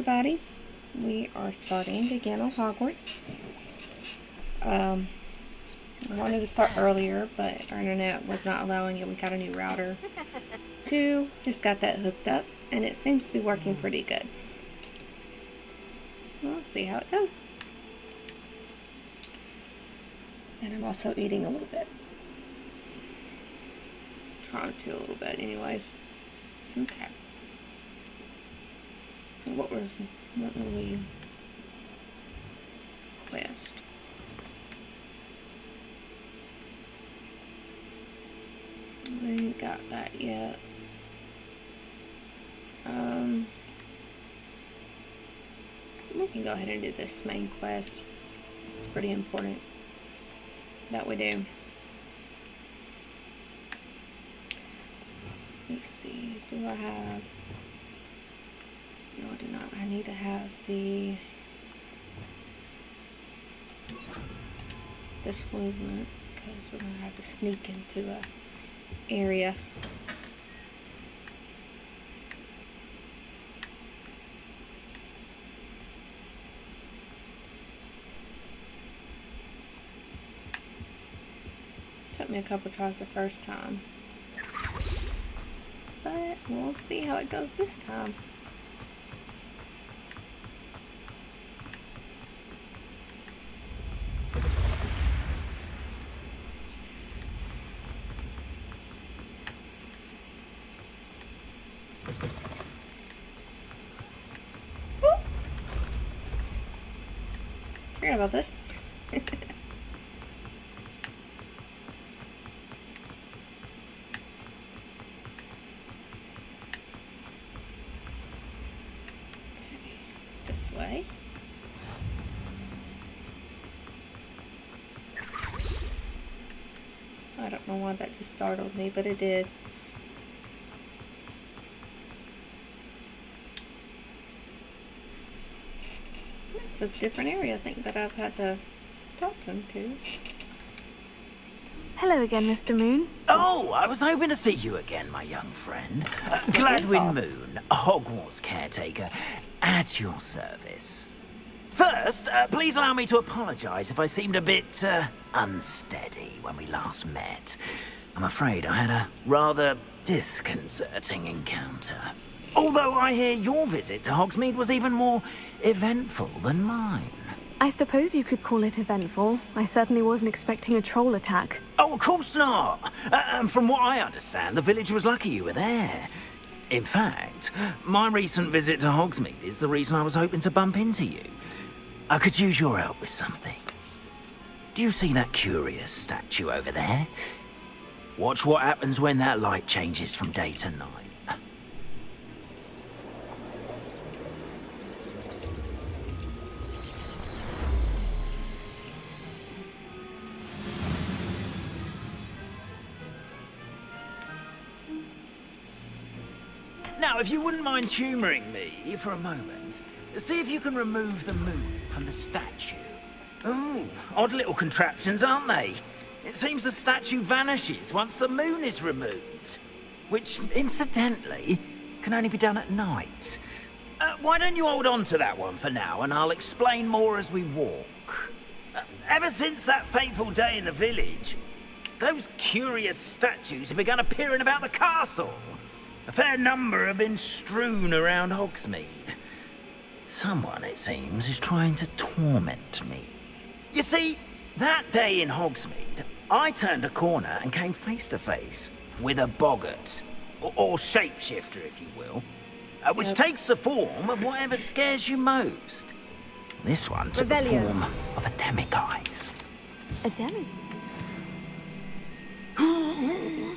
everybody. We are starting again on Hogwarts. I wanted to start earlier, but our internet was not allowing it. We got a new router. Just got that hooked up, and it seems to be working pretty good. We'll see how it goes. And I'm also eating a little bit. Trying to a little bit anyways. Okay. What were we quest? We ain't got that yet. We can go ahead and do this main quest. It's pretty important that we do. Let me see, do I have... No, I do not. I need to have this movement, because we're going to have to sneak into a area. Took me a couple tries the first time, but we'll see how it goes this time. Forget about this. This way. I don't know why that just startled me, but it did. It's a different area, I think, that I've had to talk to him to. Hello again, Mr. Moon. Oh, I was hoping to see you again, my young friend. Gladwin Moon, Hogwarts caretaker, at your service. First, please allow me to apologize if I seemed a bit, unsteady when we last met. I'm afraid I had a rather disconcerting encounter. Although I hear your visit to Hogsmeade was even more eventful than mine. I suppose you could call it eventful. I certainly wasn't expecting a troll attack. Oh, of course not. From what I understand, the village was lucky you were there. In fact, my recent visit to Hogsmeade is the reason I was hoping to bump into you. I could use your help with something. Do you see that curious statue over there? Watch what happens when that light changes from day to night. Now, if you wouldn't mind humouring me for a moment, see if you can remove the moon from the statue. Oh, odd little contraptions, aren't they? It seems the statue vanishes once the moon is removed, which, incidentally, can only be done at night. Why don't you hold on to that one for now, and I'll explain more as we walk. Ever since that fateful day in the village, those curious statues have begun appearing about the castle. A fair number have been strewn around Hogsmeade. Someone, it seems, is trying to torment me. You see, that day in Hogsmeade, I turned a corner and came face to face with a boggart, or shapeshifter, if you will, which takes the form of whatever scares you most. This one took the form of a demiguise. A demiguise?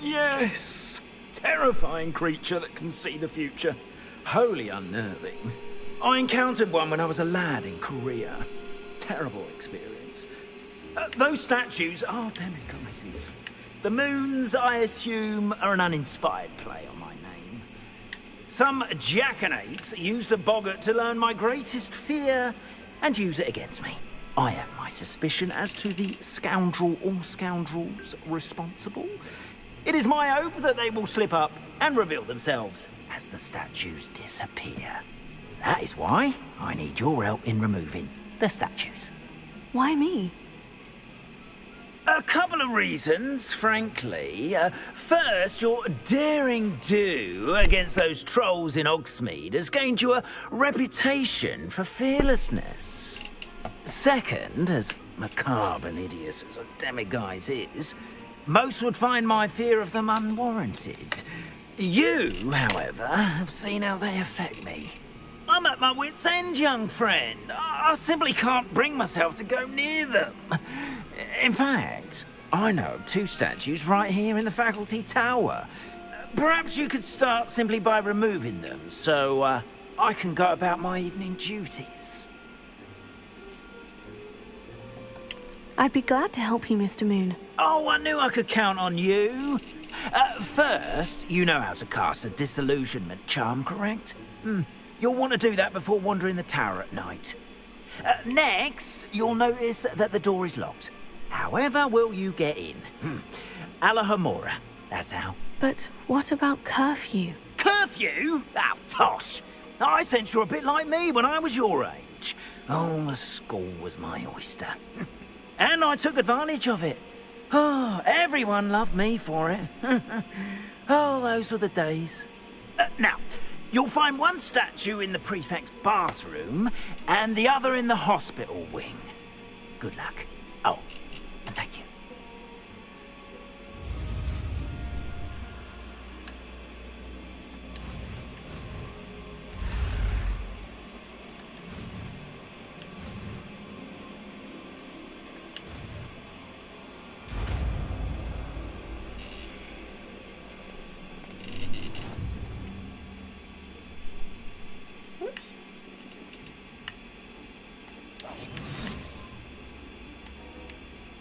Yes. Terrifying creature that can see the future. Wholly unnerving. I encountered one when I was a lad in Korea. Terrible experience. Those statues are demiguises. The moons, I assume, are an uninspired play on my name. Some jackanapes used a boggart to learn my greatest fear and use it against me. I have my suspicion as to the scoundrel or scoundrels responsible. It is my hope that they will slip up and reveal themselves as the statues disappear. That is why I need your help in removing the statues. Why me? A couple of reasons, frankly. First, your daring do against those trolls in Hogsmeade has gained you a reputation for fearlessness. Second, as macabre and hideous as a demiguise is, most would find my fear of them unwarranted. You, however, have seen how they affect me. I'm at my wit's end, young friend. I simply can't bring myself to go near them. In fact, I know of 2 statues right here in the faculty tower. Perhaps you could start simply by removing them, so I can go about my evening duties. I'd be glad to help you, Mr. Moon. Oh, I knew I could count on you. First, you know how to cast a disillusionment charm, correct? You'll want to do that before wandering the tower at night. Next, you'll notice that the door is locked. However will you get in? Alahomora, that's how. But what about curfew? Curfew? Oh, tosh. I sense you're a bit like me when I was your age. Oh, the school was my oyster. And I took advantage of it. Oh, everyone loved me for it. Oh, those were the days. Now, you'll find one statue in the prefect's bathroom and the other in the hospital wing. Good luck. Oh, and thank you. Oops.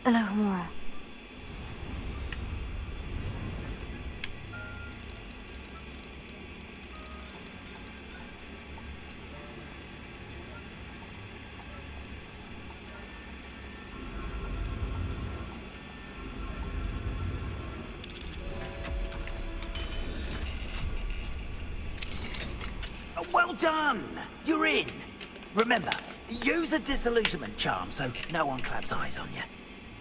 Alohomora. Well done! You're in. Remember, use a disillusionment charm so no one claps eyes on you.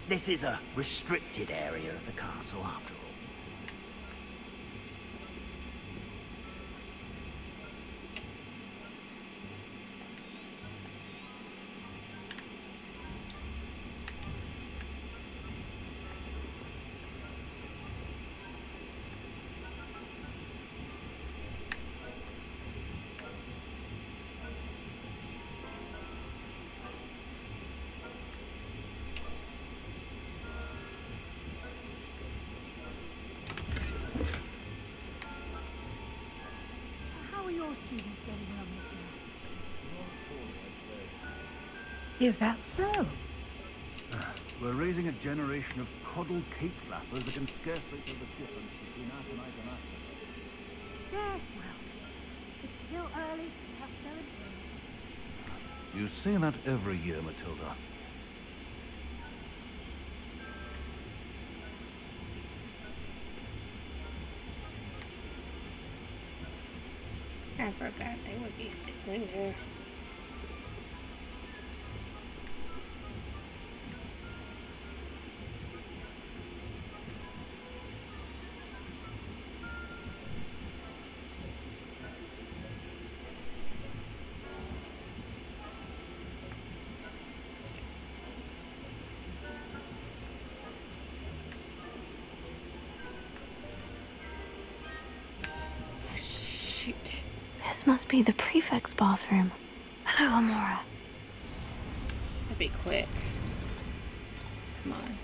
This is a restricted area of the castle, after all. How are your students getting on this year? Is that so? We're raising a generation of coddled cape flappers that can scarcely tell the difference between aconite and aconite. Yes, well, it's still early to have celebrating. You say that every year, Matilda. I forgot they would be still in there. Shoot. This must be the prefect's bathroom. Alohomora. That'd be quick. Come on.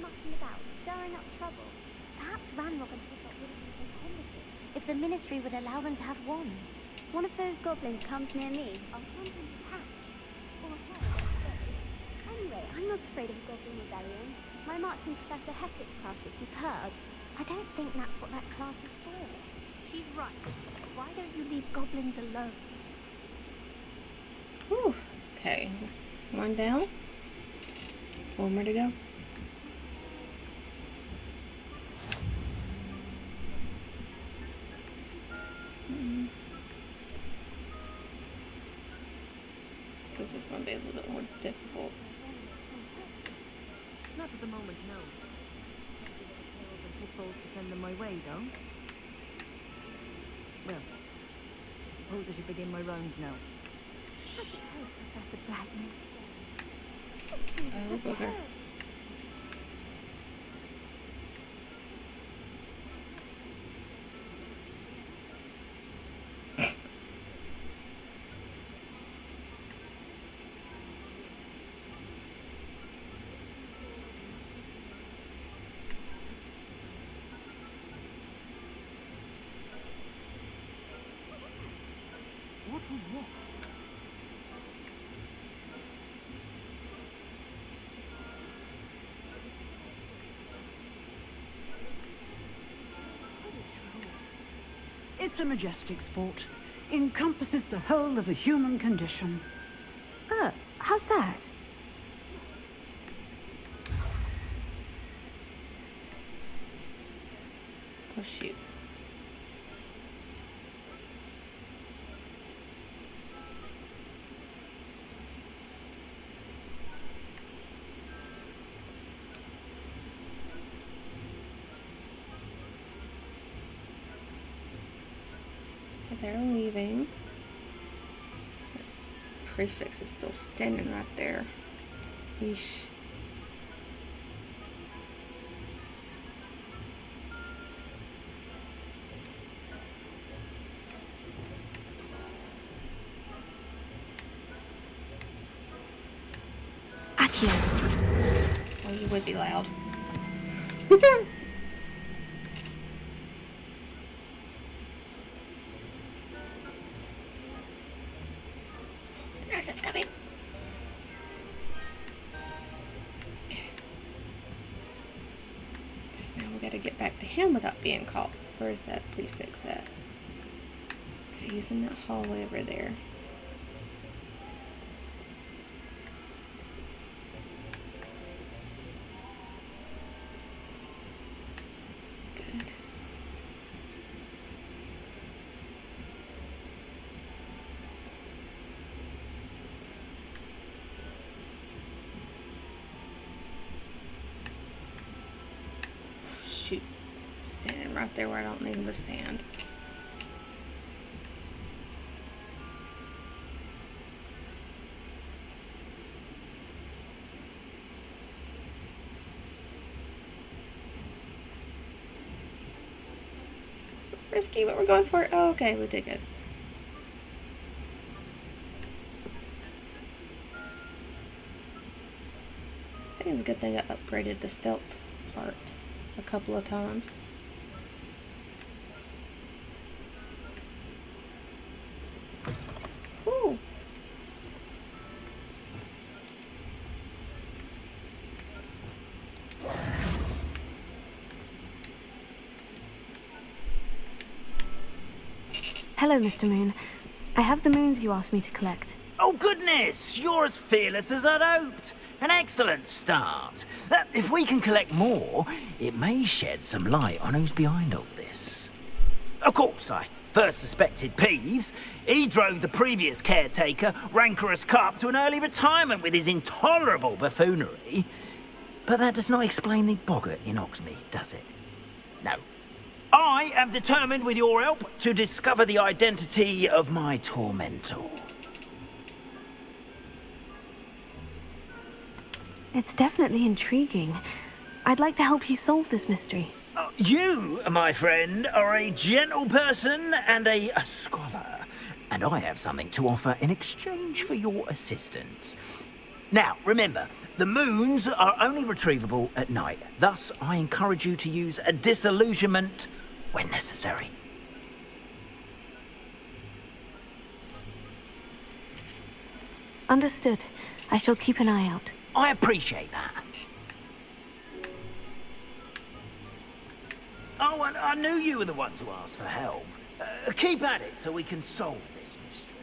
Mucking about, stirring up trouble. Perhaps Ranrock and Hiccup wouldn't be so complicated if the ministry would allow them to have wands. One of those goblins comes near me, I'll hunt and catch. Or hell, anyway, I'm not afraid of a goblin rebellion. My marching Professor Hector's class is superb. I don't think that's what that class is for. She's right. Why don't you leave goblins alone? Okay. One down. One more to go. This is going to be a little bit more difficult. Not at the moment, no. Pills and pitfalls to send them my way, though. Well, I suppose I should begin my rounds now. Professor Bragman. Oh, booger. What is this? It's a majestic sport. Encompasses the whole of the human condition. How's that? Oh, shoot. They're leaving. The prefix is still standing right there. Yeesh. Accio. Oh, you would be loud. Nurse is coming. Okay. Just now we gotta get back to him without being caught. Where is that prefix at? Okay, he's in that hallway over there. Good. Shoot. Standing right there where I don't need him to stand. It's risky, but we're going for it. Oh, okay, we did good. I think it's a good thing I upgraded the stealth part a couple of times. Ooh. Hello, Mr. Moon. I have the moons you asked me to collect. Oh, goodness! You're as fearless as I'd hoped. An excellent start. If we can collect more, it may shed some light on who's behind all this. Of course, I first suspected Peeves. He drove the previous caretaker, Rancorous Carp, to an early retirement with his intolerable buffoonery. But that does not explain the boggart in Oxmead, does it? No. I am determined, with your help, to discover the identity of my tormentor. It's definitely intriguing. I'd like to help you solve this mystery. You, my friend, are a gentle person and a scholar, and I have something to offer in exchange for your assistance. Now, remember, the moons are only retrievable at night. Thus, I encourage you to use a disillusionment when necessary. Understood. I shall keep an eye out. I appreciate that. Oh, and I knew you were the one to ask for help. Keep at it so we can solve this mystery.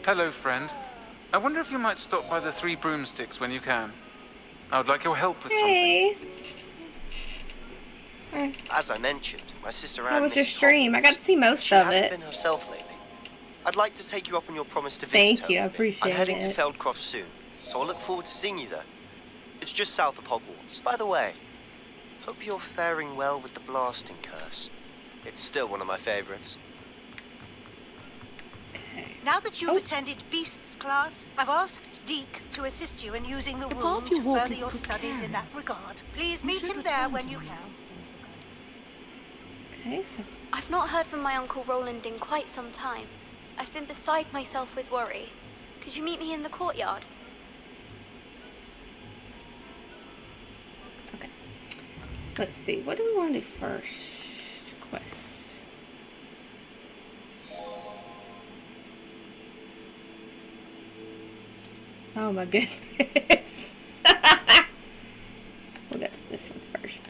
Hello, friend. I wonder if you might stop by the Three Broomsticks when you can. I would like your help with Hey. As I mentioned, my sister How Anne was your misses stream? I got to Hogwarts. see most She of hasn't it. been herself lately. I'd like to take you up on your promise to visit Thank her you, I with me. appreciate I'm heading to it. Feldcroft soon, so I look forward to seeing you there. It's just south of Hogwarts. By the way, hope you're faring well with the blasting curse. It's still one of my favorites. Now that you've attended Beasts class, I've asked Deke to assist you in using the room to further your studies in that regard. Please meet him there when you can. Okay, so I've not heard from my Uncle Roland in quite some time. I've been beside myself with worry. Could you meet me in the courtyard? okay. Let's see. What do we want to do first? Quest. Oh my goodness. We'll get this one first.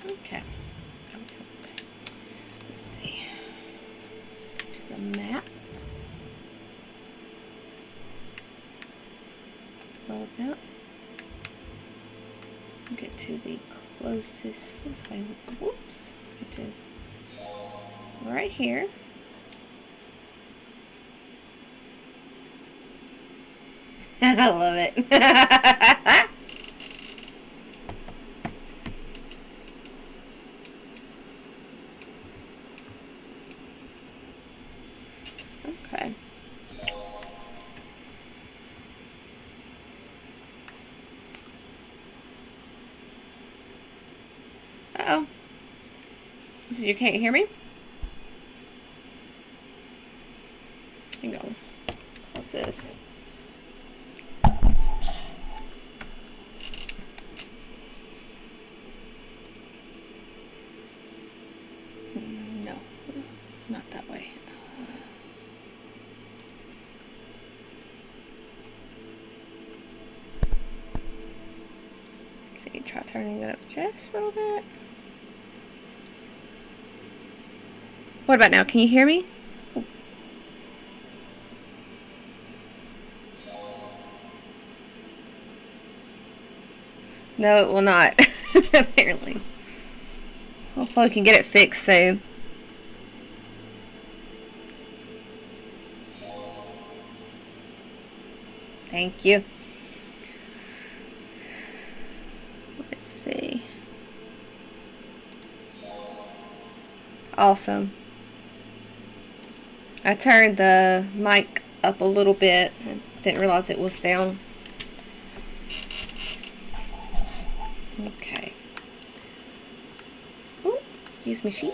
Okay. Let's see. To the map. Road map. Get to the closest flame. Whoops. Which is right here. I love it. Okay. Uh-oh. So you can't hear me? Hang on. What's this? No. Not that way. See, try turning it up just a little bit. What about now? Can you hear me? No, it will not. Apparently. Hopefully we can get it fixed soon. Thank you. Let's see. Awesome. I turned the mic up a little bit. I didn't realize it was down. Okay. Oh, excuse me, sheep.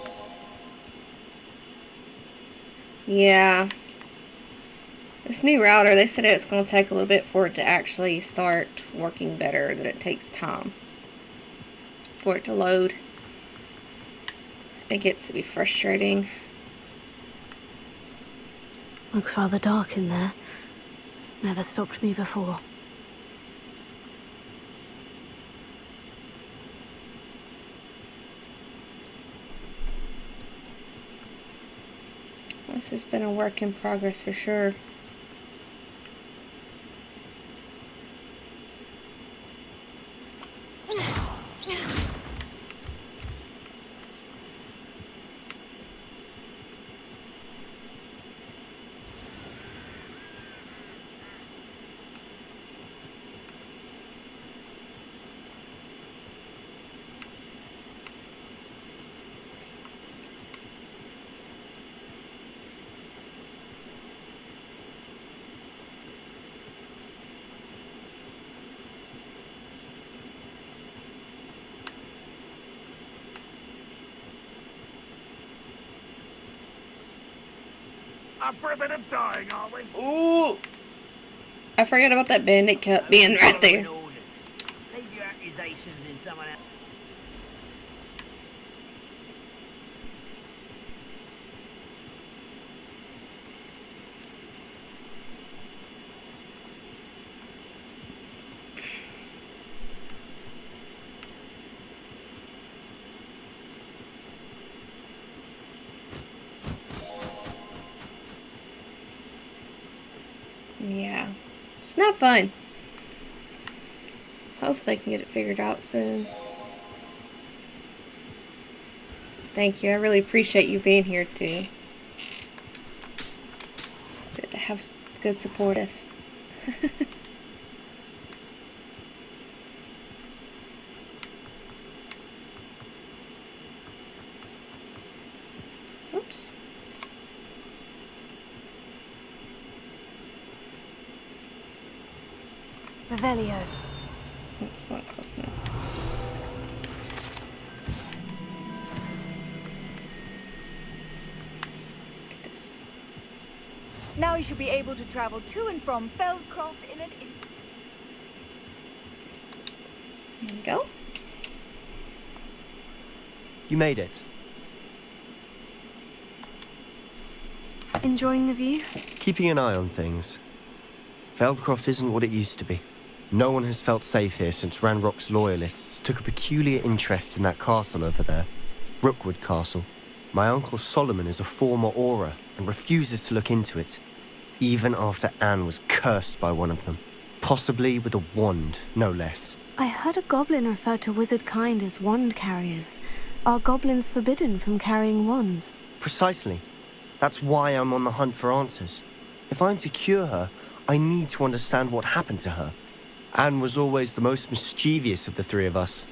Yeah. This new router, they said it's going to take a little bit for it to actually start working better, that it takes time for it to load. It gets to be frustrating. Looks rather dark in there. Never stopped me before. This has been a work in progress for sure. Up for a bit of dying, are we? Ooh! I forgot about that bandit cup being right there. Leave your accusations in someone else. It's not fun. Hopefully I can get it figured out soon. Thank you. I really appreciate you being here too. It's good to have good supportive. Oops. Revelio. That's not close enough. Look at this. Now you should be able to travel to and from Feldcroft in an instant. There we go. You made it. Enjoying the view? Keeping an eye on things. Feldcroft isn't what it used to be. No one has felt safe here since Ranrock's loyalists took a peculiar interest in that castle over there. Rookwood Castle. My uncle Solomon is a former Auror and refuses to look into it, even after Anne was cursed by one of them. Possibly with a wand, no less. I heard a goblin refer to wizard kind as wand carriers. Are goblins forbidden from carrying wands? Precisely. That's why I'm on the hunt for answers. If I'm to cure her, I need to understand what happened to her. Anne was always the most mischievous of the three of us.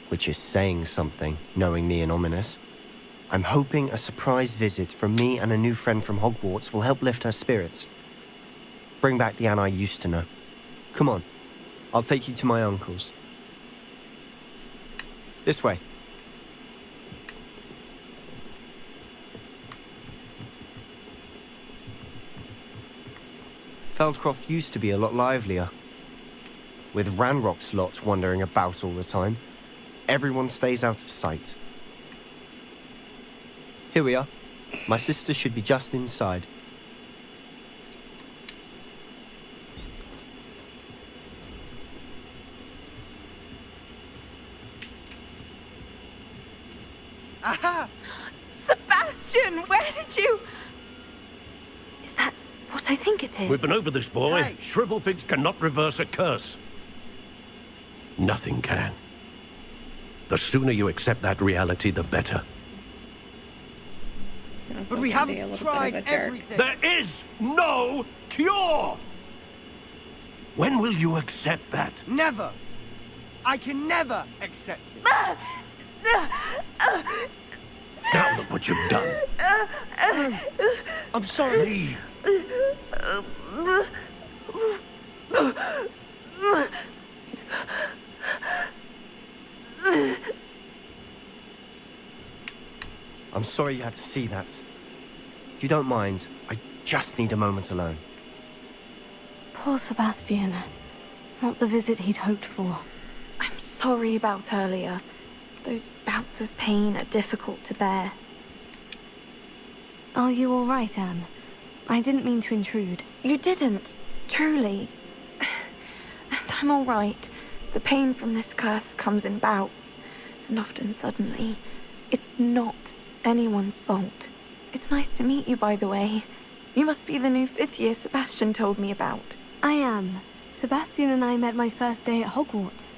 Which is saying something, knowing me and ominous. I'm hoping a surprise visit from me and a new friend from Hogwarts will help lift her spirits. Bring back the Anne I used to know. Come on, I'll take you to my uncle's. This way. Feldcroft used to be a lot livelier. With Ranrock's lot wandering about all the time, everyone stays out of sight. Here we are. My sister should be just inside. Aha! Sebastian, where did you... Is that what I think it is? We've been over this, boy. Hey. Shrivelfigs cannot reverse a curse. Nothing can. The sooner you accept that reality, the better. But we haven't tried everything. There is no cure! When will you accept that? Never. I can never accept it. Now look what you've done. I'm sorry. Leave. I'm sorry you had to see that. If you don't mind, I just need a moment alone. Poor Sebastian. Not the visit he'd hoped for. I'm sorry about earlier. Those bouts of pain are difficult to bear. Are you all right, Anne? I didn't mean to intrude. You didn't, truly. And I'm all right. The pain from this curse comes in bouts, and often suddenly. It's not anyone's fault. It's nice to meet you, by the way. You must be the new 5th year Sebastian told me about. I am. Sebastian and I met my first day at Hogwarts.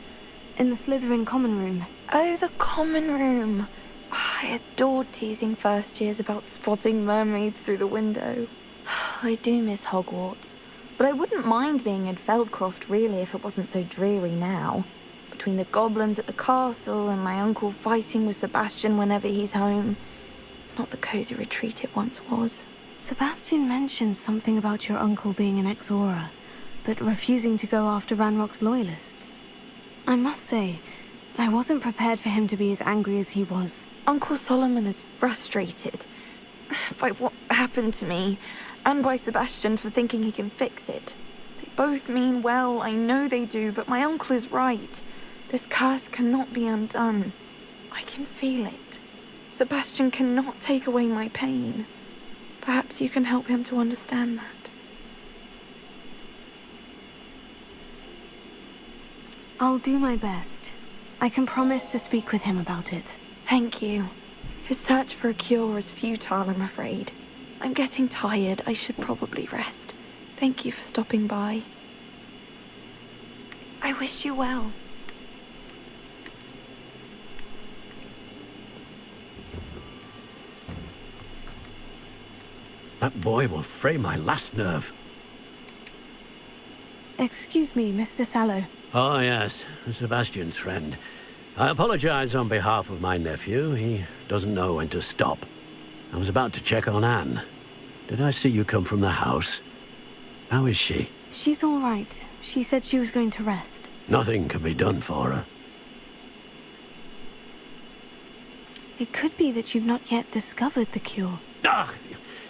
In the Slytherin common room. Oh, the common room. I adored teasing first years about spotting mermaids through the window. I do miss Hogwarts. But I wouldn't mind being in Feldcroft, really, if it wasn't so dreary now. Between the goblins at the castle and my uncle fighting with Sebastian whenever he's home. It's not the cozy retreat it once was. Sebastian mentioned something about your uncle being an ex-Auror, but refusing to go after Ranrock's loyalists. I must say, I wasn't prepared for him to be as angry as he was. Uncle Solomon is frustrated by what happened to me, and by Sebastian for thinking he can fix it. They both mean well, I know they do, but my uncle is right. This curse cannot be undone. I can feel it. Sebastian cannot take away my pain. Perhaps you can help him to understand that. I'll do my best. I can promise to speak with him about it. Thank you. His search for a cure is futile, I'm afraid. I'm getting tired. I should probably rest. Thank you for stopping by. I wish you well. That boy will fray my last nerve. Excuse me, Mr. Sallow. Oh, yes, Sebastian's friend. I apologize on behalf of my nephew. He doesn't know when to stop. I was about to check on Anne. Did I see you come from the house? How is she? She's all right. She said she was going to rest. Nothing can be done for her. It could be that you've not yet discovered the cure. Ah,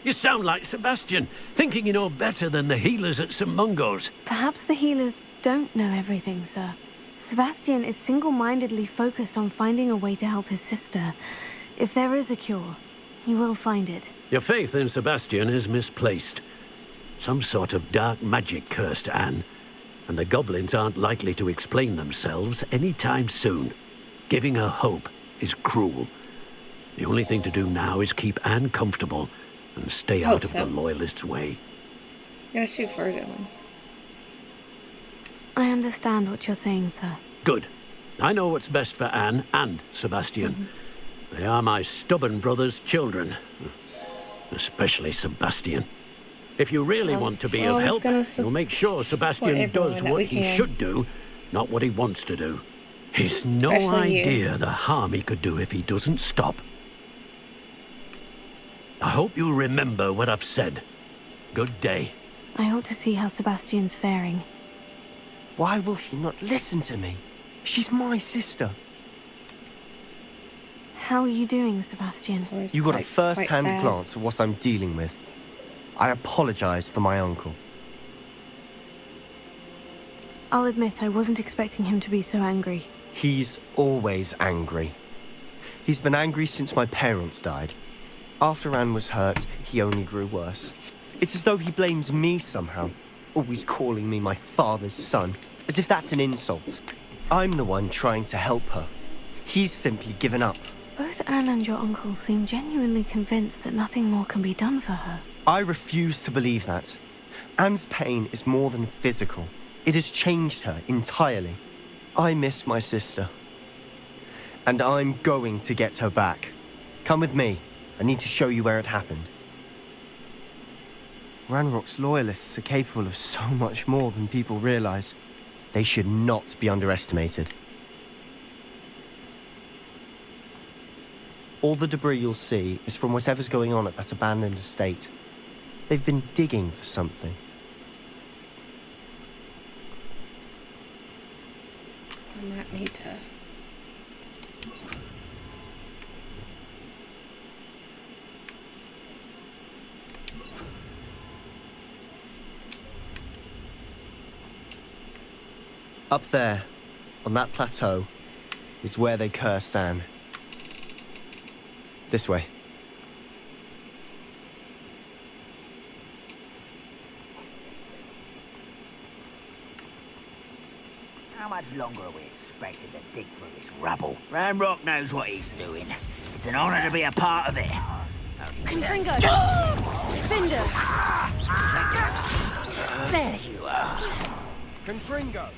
you sound like Sebastian, thinking you know better than the healers at St. Mungo's. Perhaps the healers don't know everything, sir. Sebastian is single-mindedly focused on finding a way to help his sister. If there is a cure, he will find it. Your faith in Sebastian is misplaced. Some sort of dark magic cursed Anne, and the goblins aren't likely to explain themselves anytime soon. Giving her hope is cruel. The only thing to do now is keep Anne comfortable and stay out of the Loyalists' way. Gotta shoot for a good one. I understand what you're saying, sir. Good. I know what's best for Anne and Sebastian. They are my stubborn brother's children. Especially Sebastian. If you really want to be of help, you'll make sure Sebastian does what he should do, not what he wants to do. He's no idea the harm he could do if he doesn't stop. I hope you remember what I've said. Good day. I ought to see how Sebastian's faring. Why will he not listen to me? She's my sister. How are you doing, Sebastian? You got a first-hand glance of what I'm dealing with. I apologize for my uncle. I'll admit I wasn't expecting him to be so angry. He's always angry. He's been angry since my parents died. After Anne was hurt, he only grew worse. It's as though he blames me somehow, always calling me my father's son, as if that's an insult. I'm the one trying to help her. He's simply given up. Both Anne and your uncle seem genuinely convinced that nothing more can be done for her. I refuse to believe that. Anne's pain is more than physical. It has changed her entirely. I miss my sister. And I'm going to get her back. Come with me. I need to show you where it happened. Ranrock's loyalists are capable of so much more than people realize. They should not be underestimated. All the debris you'll see is from whatever's going on at that abandoned estate. They've been digging for something. I might need to... Up there, on that plateau, is where they cursed Anne. This way. How much longer are we expected to dig through this rubble? Ranrock knows what he's doing. It's an honor to be a part of it. Confringo! Binder! There you are. Confringo!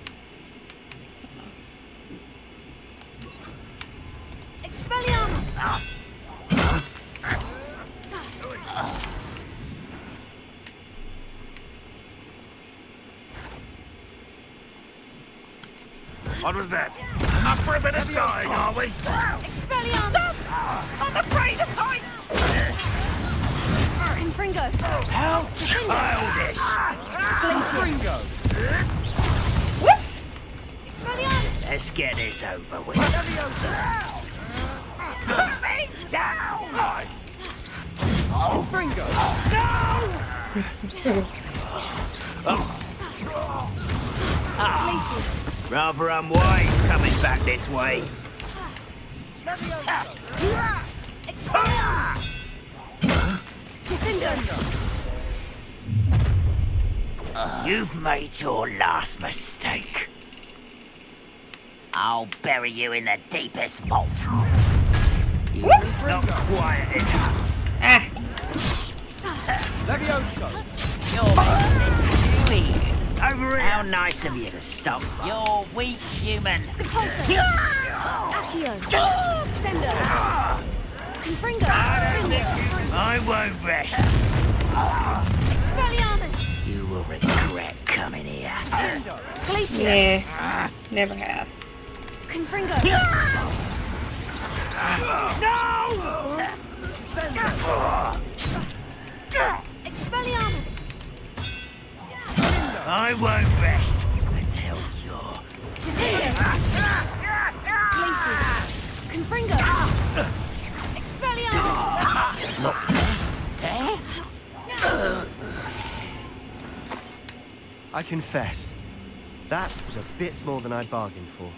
Expelliarmus! What was that? Up for a bit of dying, are we? Expelliarmus! Stop! I'm afraid of heights! Confringo! How childish! Confringo! Whoops! Expelliarmus! Let's get this over with. Put me down! Confringo! Places. Rather unwise coming back this way. You've made your last mistake. I'll bury you in the deepest vault. You was not quiet enough. Levioso! You're making this too easy. Over here! How nice of you to stop. You're weak, human. Accio! Sendo! Confringo! I won't rest. Expelliarmus! You will regret coming here. Glacius! Yeah, never have. Confringo! No! Expelliarmus! I won't rest until you're Glacius! Confringo! Expelliarmus! I confess, that was a bit more than I'd bargained for.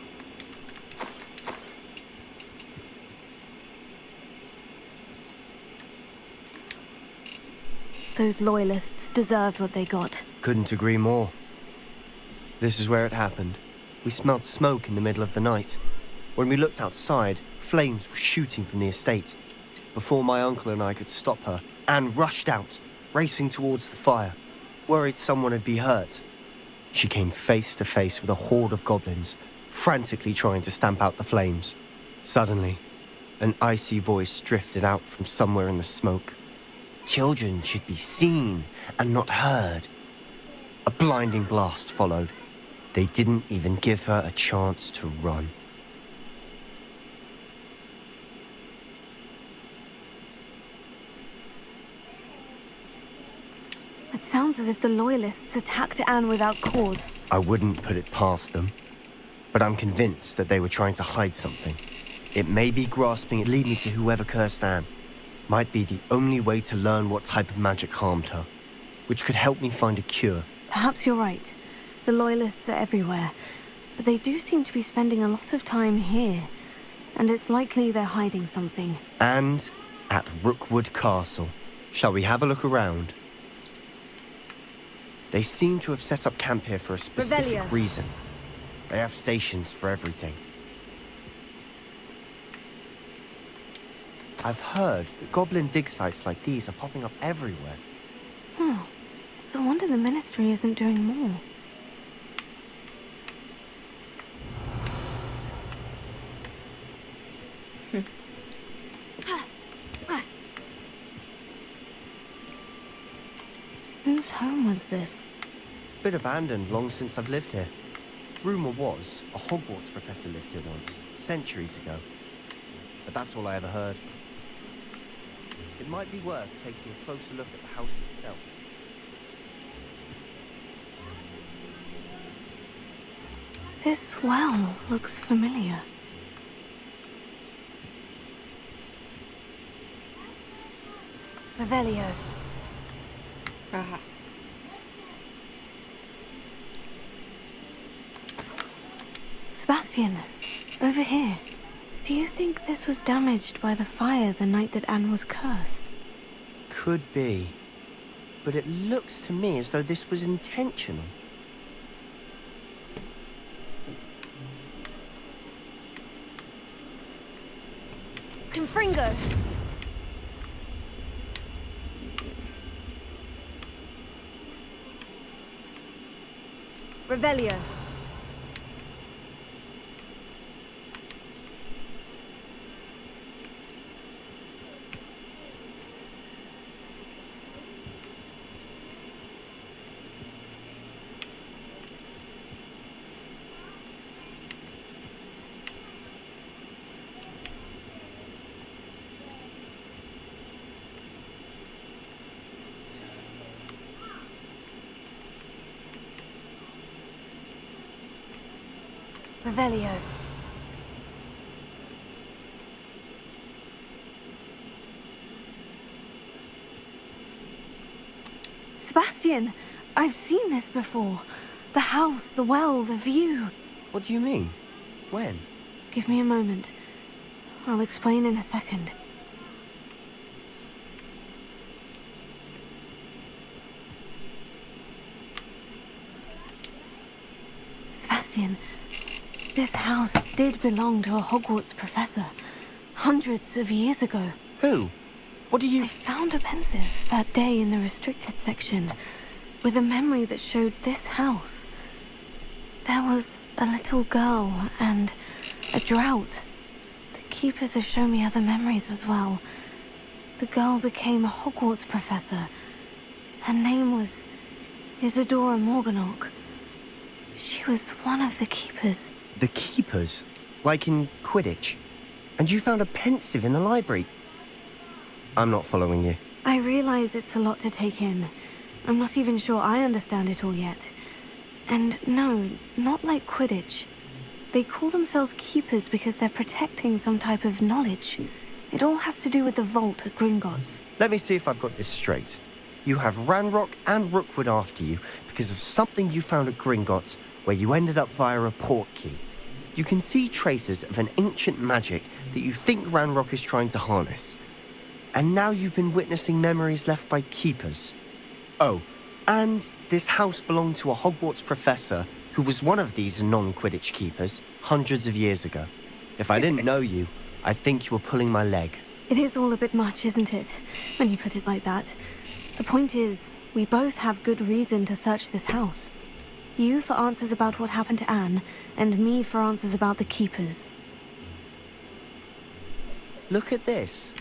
Those loyalists deserved what they got. Couldn't agree more. This is where it happened. We smelled smoke in the middle of the night. When we looked outside, flames were shooting from the estate. Before my uncle and I could stop her, Anne rushed out, racing towards the fire, worried someone had been hurt. She came face to face with a horde of goblins, frantically trying to stamp out the flames. Suddenly, an icy voice drifted out from somewhere in the smoke. Children should be seen and not heard. A blinding blast followed. They didn't even give her a chance to run. It sounds as if the loyalists attacked Anne without cause. I wouldn't put it past them, but I'm convinced that they were trying to hide something. It may be grasping it lead me to whoever cursed Anne. Might be the only way to learn what type of magic harmed her, which could help me find a cure. Perhaps you're right. The loyalists are everywhere, but they do seem to be spending a lot of time here, and it's likely they're hiding something. And at Rookwood Castle. Shall we have a look around? They seem to have set up camp here for a specific Revelio. reason. They have stations for everything. I've heard that goblin dig sites like these are popping up everywhere. It's a wonder the Ministry isn't doing more. Whose home was this? Bit abandoned long since I've lived here. Rumour was a Hogwarts professor lived here once, centuries ago. But that's all I ever heard. It might be worth taking a closer look at the house itself. This well looks familiar. Revelio. Aha. Sebastian, over here. Do you think this was damaged by the fire the night that Anne was cursed? Could be. But it looks to me as though this was intentional. Confringo! Revelio. Revelio. Sebastian, I've seen this before. The house, the well, the view. What do you mean? When? Give me a moment. I'll explain in a second. Sebastian, this house did belong to a Hogwarts professor, hundreds of years ago. Who? What do you... I found a pensive that day in the restricted section, with a memory that showed this house. There was a little girl and a drought. The keepers have shown me other memories as well. The girl became a Hogwarts professor. Her name was Isadora Morganach. She was one of the keepers. The keepers? Like in Quidditch? And you found a pensive in the library? I'm not following you. I realize it's a lot to take in. I'm not even sure I understand it all yet. And no, not like Quidditch. They call themselves keepers because they're protecting some type of knowledge. It all has to do with the vault at Gringotts. Let me see if I've got this straight. You have Ranrock and Rookwood after you because of something you found at Gringotts where you ended up via a port key. You can see traces of an ancient magic that you think Ranrock is trying to harness. And now you've been witnessing memories left by keepers. Oh, and this house belonged to a Hogwarts professor who was one of these non-Quidditch keepers hundreds of years ago. If I didn't know you, I'd think you were pulling my leg. It is all a bit much, isn't it? When you put it like that. The point is, we both have good reason to search this house. You for answers about what happened to Anne, and me for answers about the keepers. Look at this.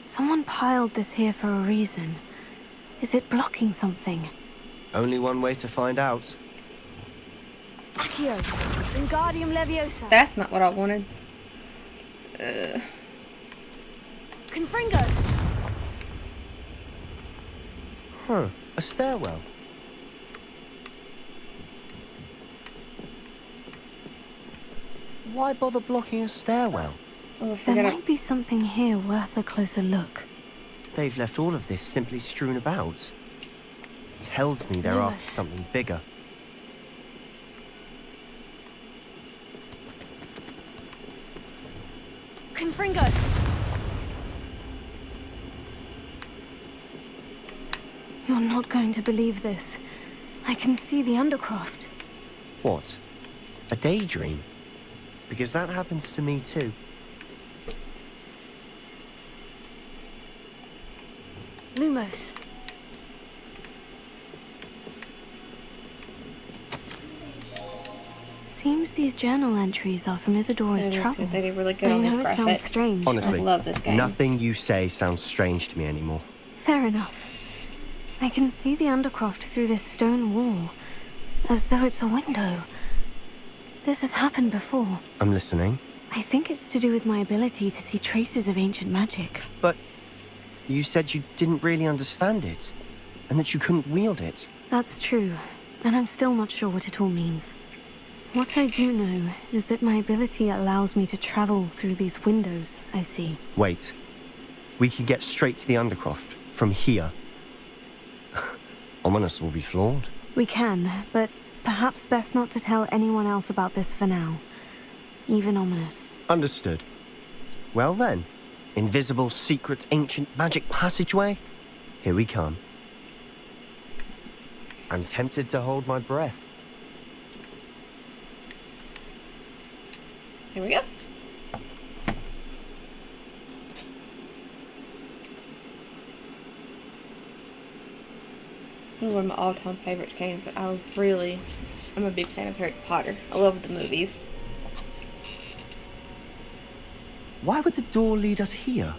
Someone piled this here for a reason. Is it blocking something? Only one way to find out. Accio, Wingardium Leviosa. That's not what I wanted. Confringo. Huh, a stairwell. Why bother blocking a stairwell? Oh, there might be something here worth a closer look. They've left all of this simply strewn about. Tells me they're after something bigger. Confringo. You're not going to believe this. I can see the Undercroft. What? A daydream? Because that happens to me too. Lumos. Seems these journal entries are from Isadora's travels. They did really good I on know these it sounds graphics. strange. Honestly, I love this game. Nothing you say sounds strange to me anymore. Fair enough. I can see the Undercroft through this stone wall, as though it's a window. This has happened before. I'm listening. I think it's to do with my ability to see traces of ancient magic. But you said you didn't really understand it, and that you couldn't wield it. That's true, and I'm still not sure what it all means. What I do know is that my ability allows me to travel through these windows I see. Wait. We can get straight to the Undercroft from here. Ominous will be flawed. We can, but perhaps best not to tell anyone else about this for now. Even Ominous. Understood. Well then, invisible, secret, ancient magic passageway? Here we come. I'm tempted to hold my breath. Here we go. One of my all-time favorite games, but I'm a big fan of Harry Potter. I love the movies. Why would the door lead us here?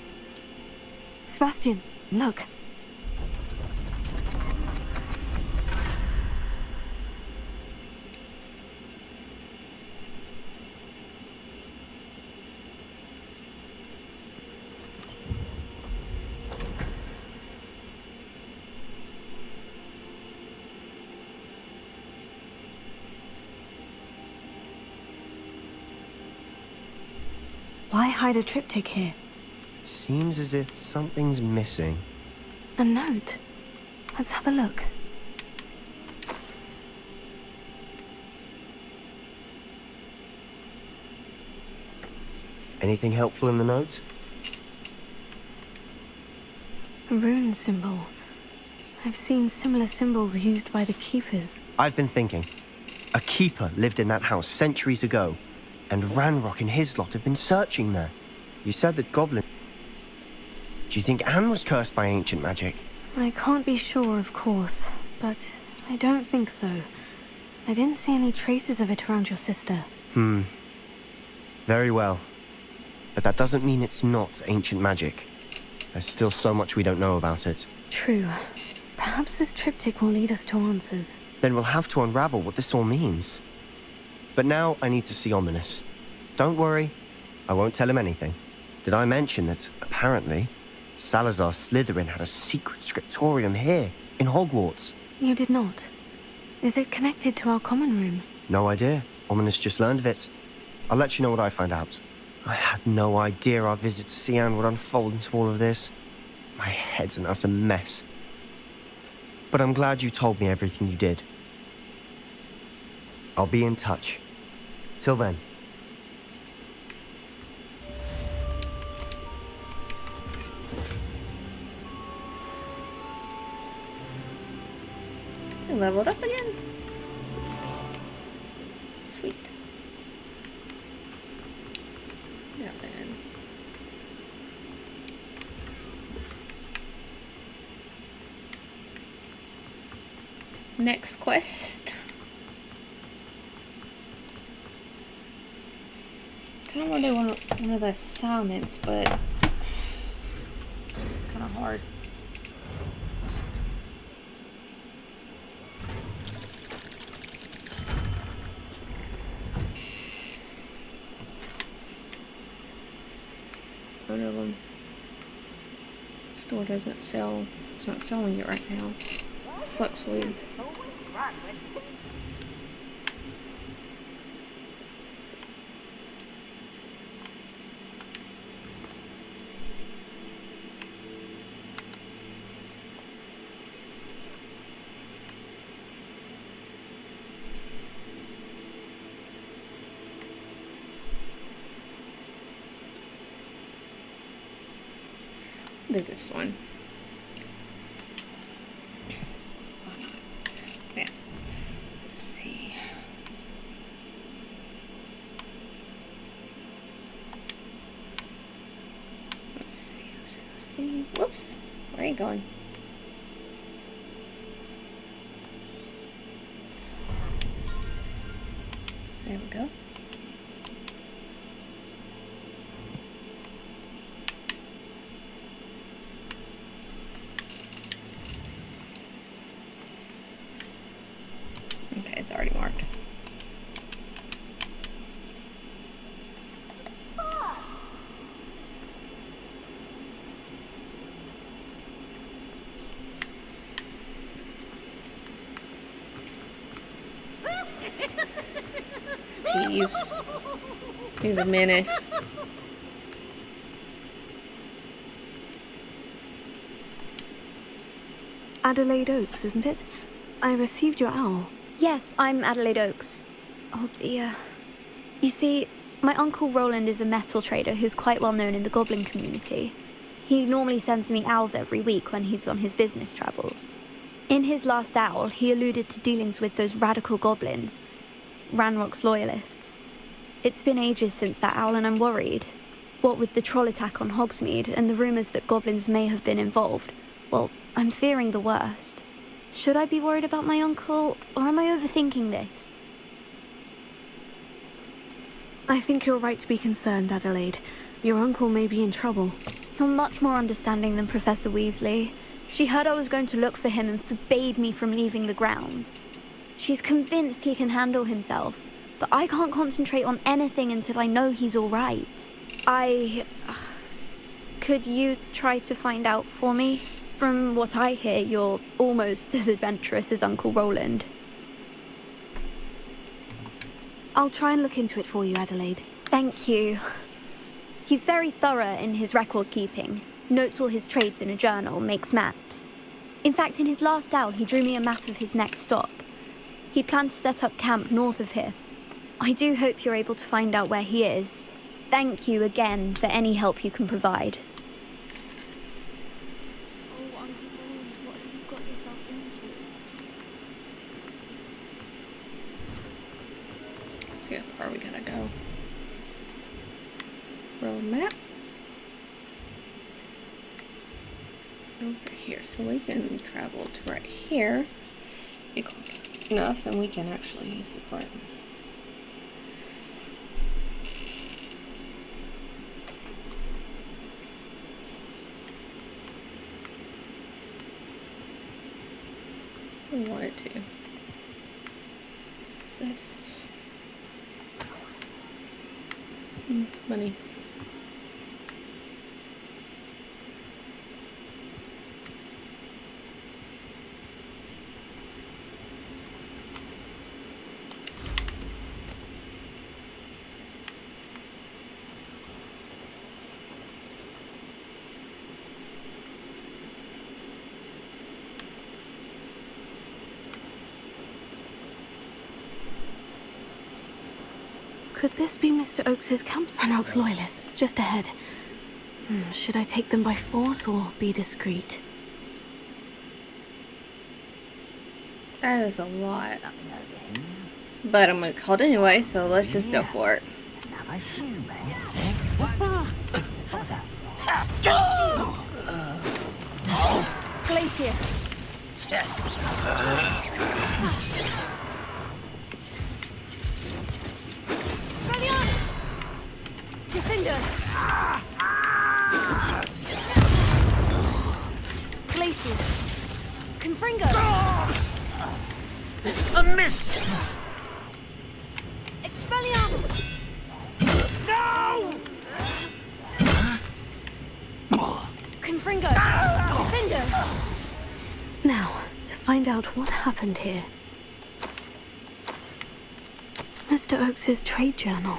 Sebastian, look. Why hide a triptych here? Seems as if something's missing. A note. Let's have a look. Anything helpful in the note? A rune symbol. I've seen similar symbols used by the keepers. I've been thinking. A keeper lived in that house centuries ago, and Ranrock and his lot have been searching there. You said that goblin... Do you think Anne was cursed by ancient magic? I can't be sure, of course, but I don't think so. I didn't see any traces of it around your sister. Very well. But that doesn't mean it's not ancient magic. There's still so much we don't know about it. True. Perhaps this triptych will lead us to answers. Then we'll have to unravel what this all means. But now I need to see Ominous. Don't worry, I won't tell him anything. Did I mention that, apparently, Salazar Slytherin had a secret scriptorium here, in Hogwarts? You did not. Is it connected to our common room? No idea. Ominous just learned of it. I'll let you know what I find out. I had no idea our visit to Cian would unfold into all of this. My head's an utter mess. But I'm glad you told me everything you did. I'll be in touch. Till then. I leveled up again. Sweet. Now then. Next quest. Kind of want to do one of the assignments, but kind of hard. One of them. Store doesn't sell. It's not selling it right now. Fluxweed. Do this one. Yeah. Let's see. Let's see. Whoops. Where are you going? There we go. Okay, it's already marked. Peeves. He's a menace. Adelaide Oaks, isn't it? I received your owl. Yes, I'm Adelaide Oaks. Oh dear. You see, my uncle Roland is a metal trader who's quite well known in the goblin community. He normally sends me owls every week when he's on his business travels. In his last owl, he alluded to dealings with those radical goblins, Ranrock's loyalists. It's been ages since that owl and I'm worried. What with the troll attack on Hogsmeade and the rumours that goblins may have been involved, well, I'm fearing the worst. Should I be worried about my uncle, or am I overthinking this? I think you're right to be concerned, Adelaide. Your uncle may be in trouble. You're much more understanding than Professor Weasley. She heard I was going to look for him and forbade me from leaving the grounds. She's convinced he can handle himself, but I can't concentrate on anything until I know he's all right. Could you try to find out for me? From what I hear, you're almost as adventurous as Uncle Roland. I'll try and look into it for you, Adelaide. Thank you. He's very thorough in his record keeping, notes all his trades in a journal, makes maps. In fact, in his last owl, he drew me a map of his next stop. He planned to set up camp north of here. I do hope you're able to find out where he is. Thank you again for any help you can provide. See how far we gotta go. Road map. over here, so we can travel to right here. Be close enough, and we can actually use the port. We wanted to. What's this? Money. Could this be Mr. Oakes's camp? Ranrock's loyalists, just ahead. Should I take them by force or be discreet? That is a lot. But I'm gonna call it anyway, so let's just go for it. Glacius. Defender. Glacius. Confringo. A miss! Expelliarmus. No! Confringo. Defender. Now, to find out what happened here. Mr. Oakes's trade journal.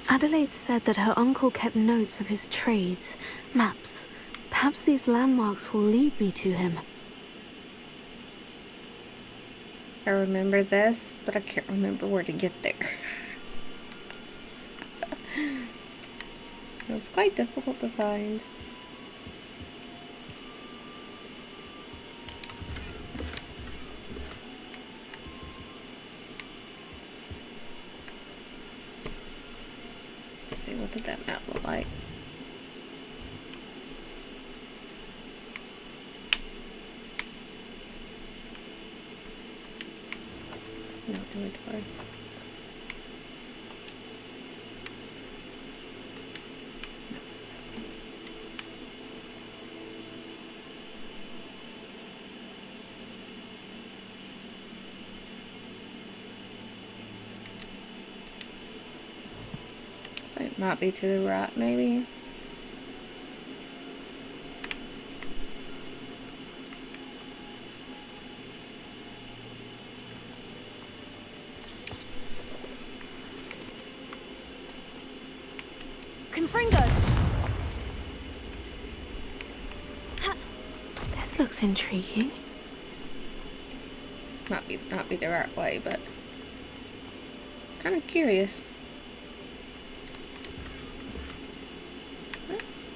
Adelaide said that her uncle kept notes of his trades, maps. Perhaps these landmarks will lead me to him. I remember this, but I can't remember where to get there. It was quite difficult to find. Let's see, what did that map look like? No, inventory. So it might be to the right, maybe. Confringo. This looks intriguing. This might not be the right way, but kind of curious.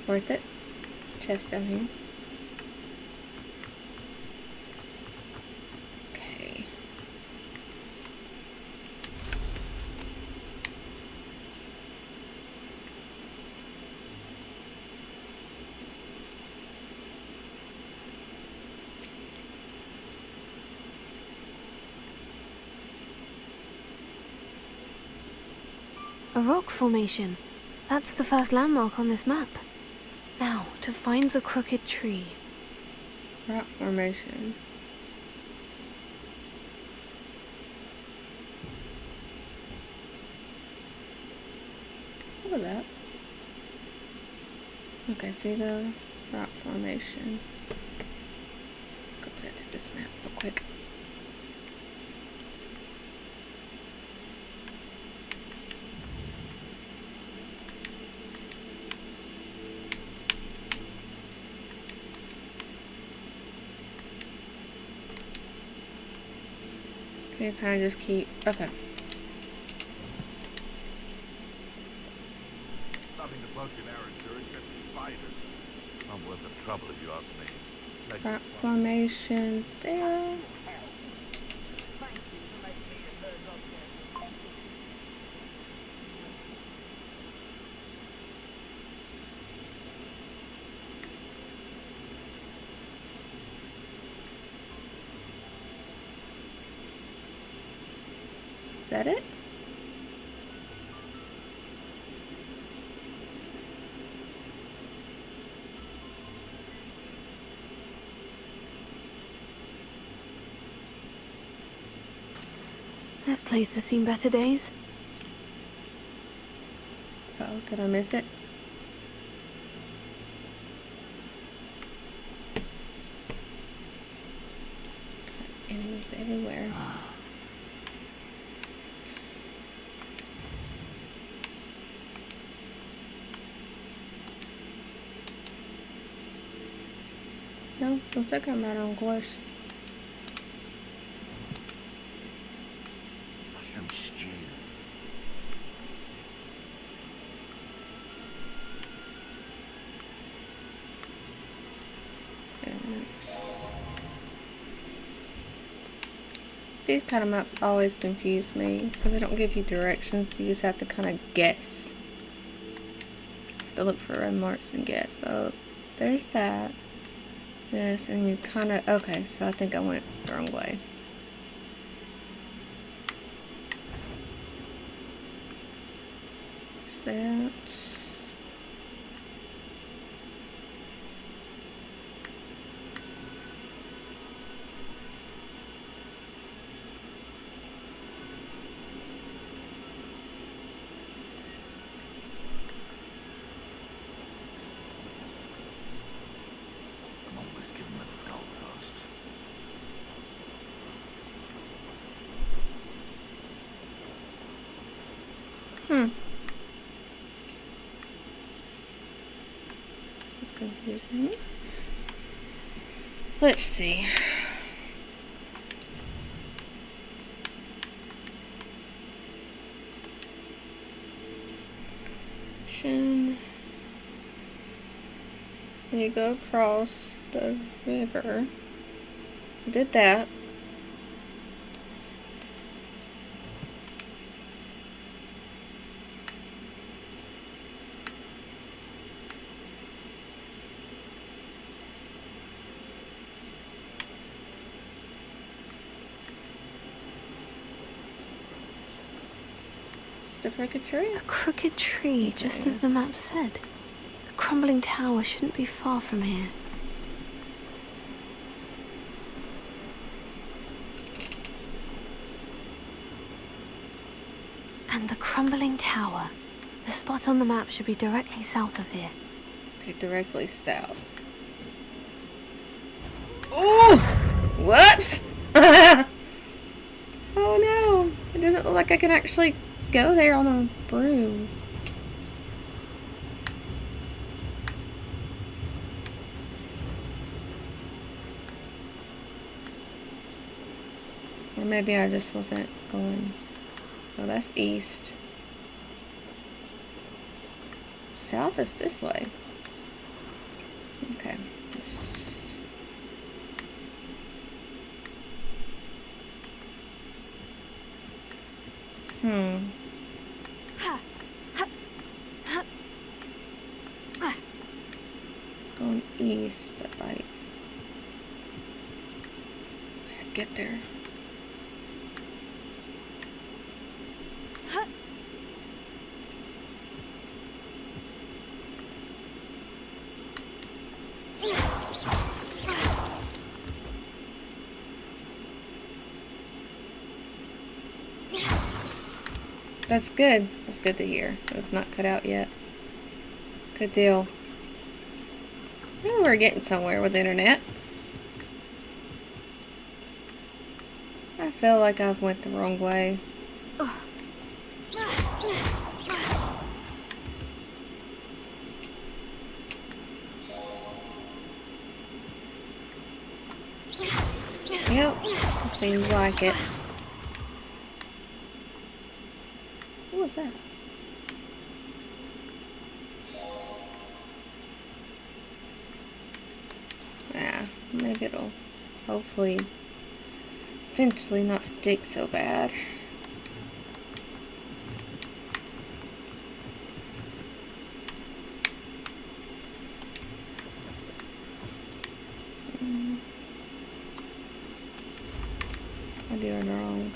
Worth it. Chest down here. Okay. A rock formation. That's the first landmark on this map. Now, to find the crooked tree. Rock formation. Look at that. Okay, see the rock formation. Go back to this map real quick. You kind of just keep. Okay. Nothing to bug in Aaron, sir, except spiders. Not worth the trouble if you ask me. Rock formations there. Is that it? This place has seen better days. Oh, did I miss it? Enemies everywhere. No, looks like I'm right on course. Mushroom stew. These kind of maps always confuse me because they don't give you directions. You just have to kind of guess. You have to look for red marks and guess. So there's that. This, and you kind of, okay, so I think I went the wrong way. Is that? This is confusing. Let's see. You go across the river. I did that. Is this the crooked tree? A crooked tree, just as the map said. The crumbling tower shouldn't be far from here. And the crumbling tower. The spot on the map should be directly south of here. Okay, directly south. Oh! Whoops! Oh no! It doesn't look like I can actually go there on a broom. Or maybe I just wasn't going. Oh, that's east. South is this way. Okay. Going east, but like, I get there. That's good. That's good to hear. It's not cut out yet. Good deal. Maybe we're getting somewhere with the internet. I feel like I've went the wrong way. Yep, seems like it. What was that? Maybe it'll hopefully eventually not stick so bad. I'm doing wrong.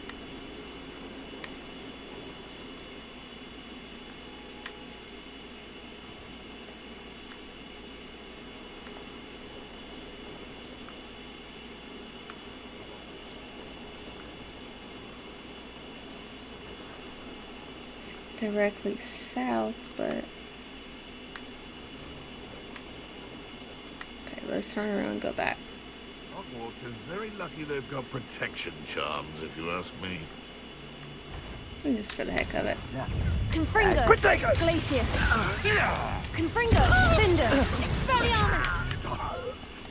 It's directly south, but okay, let's turn around and go back. Hogwarts is very lucky they've got protection charms, if you ask me. Just for the heck of it. Confringo! Protego! Glacius! Confringo! Cinder! Expelliarmus!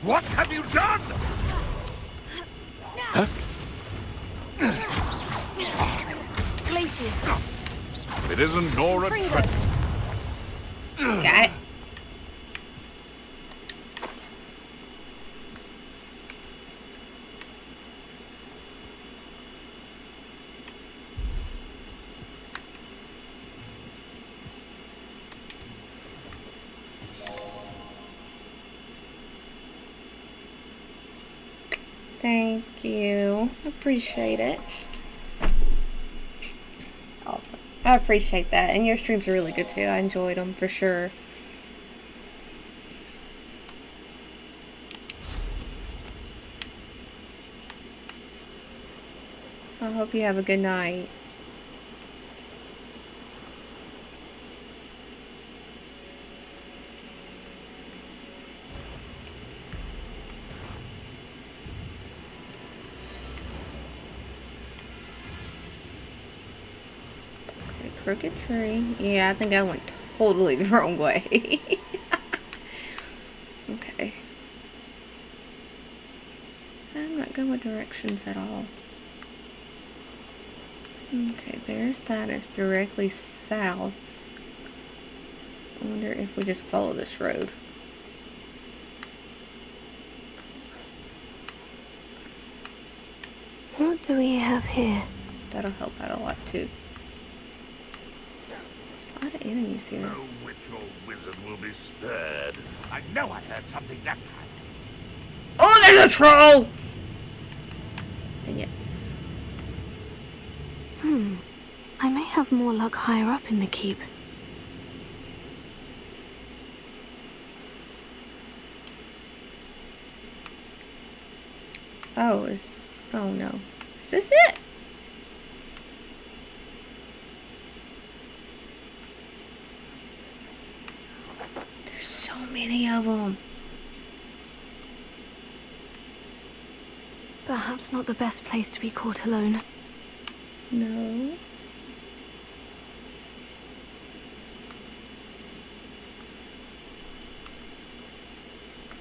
What have you done? Glacius! It isn't Nora Confringo! Got it. Thank you. Appreciate it. Awesome. I appreciate that. And your streams are really good too. I enjoyed them for sure. I hope you have a good night. Crooked tree. Yeah, I think I went totally the wrong way. Okay. I'm not good with directions at all. Okay, there's that. It's directly south. I wonder if we just follow this road. What do we have here? That'll help out a lot too. A lot of enemies here. No witch or wizard will be spared. I know I heard something that time. Oh, there's a troll! Dang it. I may have more luck higher up in the keep. Oh, oh no. Is this it? There's so many of them. Perhaps not the best place to be caught alone. No.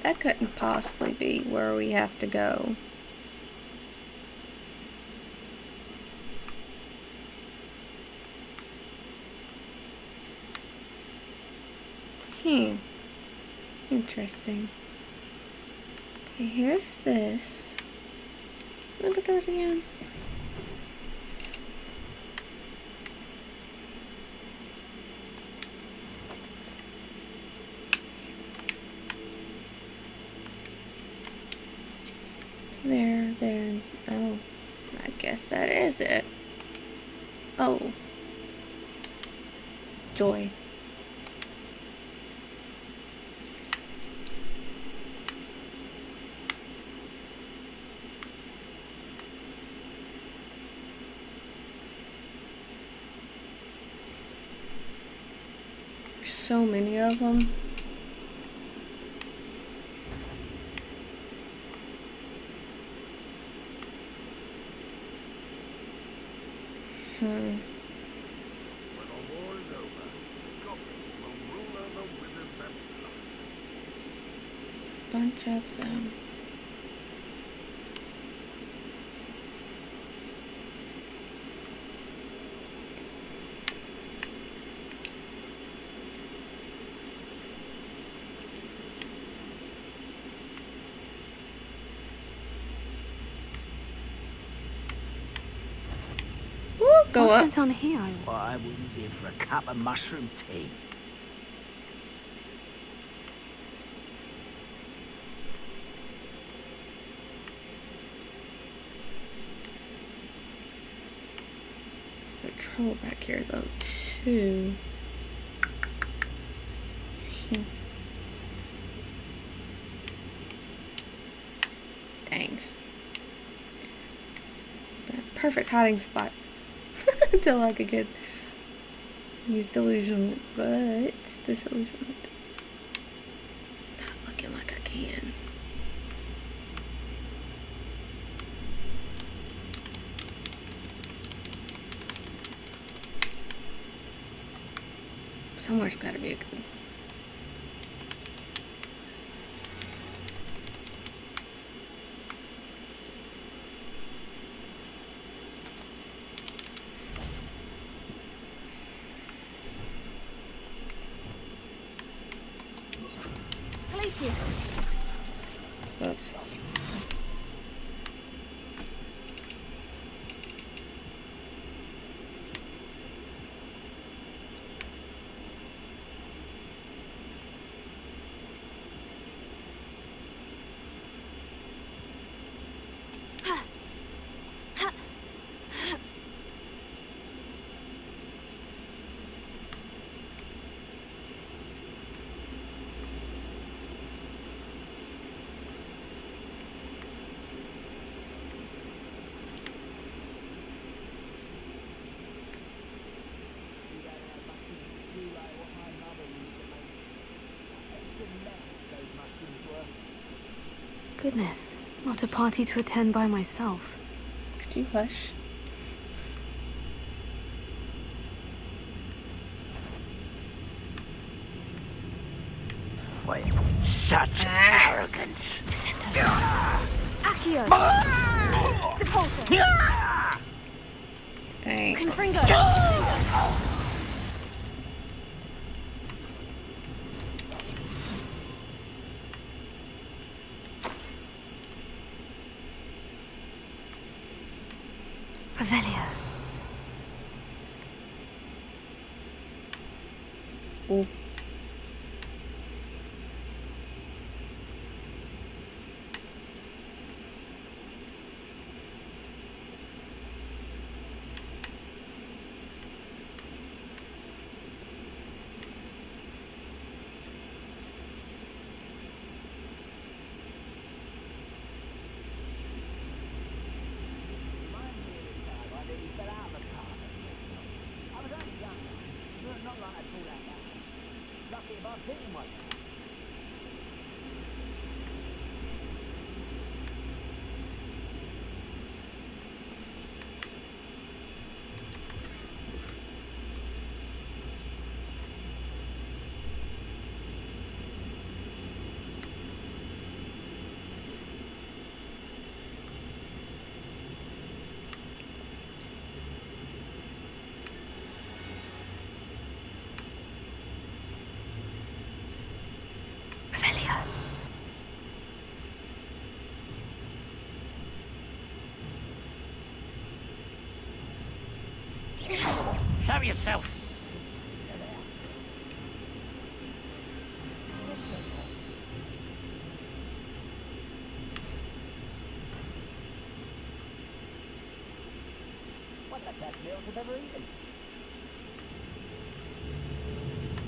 That couldn't possibly be where we have to go. Interesting. Okay, here's this. Look at that again. There. Oh, I guess that is it. Oh. Joy. There's so many of them. It's a bunch of them. go what up. went on here? What I wouldn't give for a cup of mushroom tea. There's trouble back here though too. Dang. Perfect hiding spot until I could use delusion, but disillusionment. Not looking like I can. Somewhere's gotta be a good. Oops. Goodness, not a party to attend by myself. Could you hush? Wait, such arrogance. Accio! Depulso! Thanks. Confringo! Revelio. Oh. Show yourself. What the best meals I've ever eaten.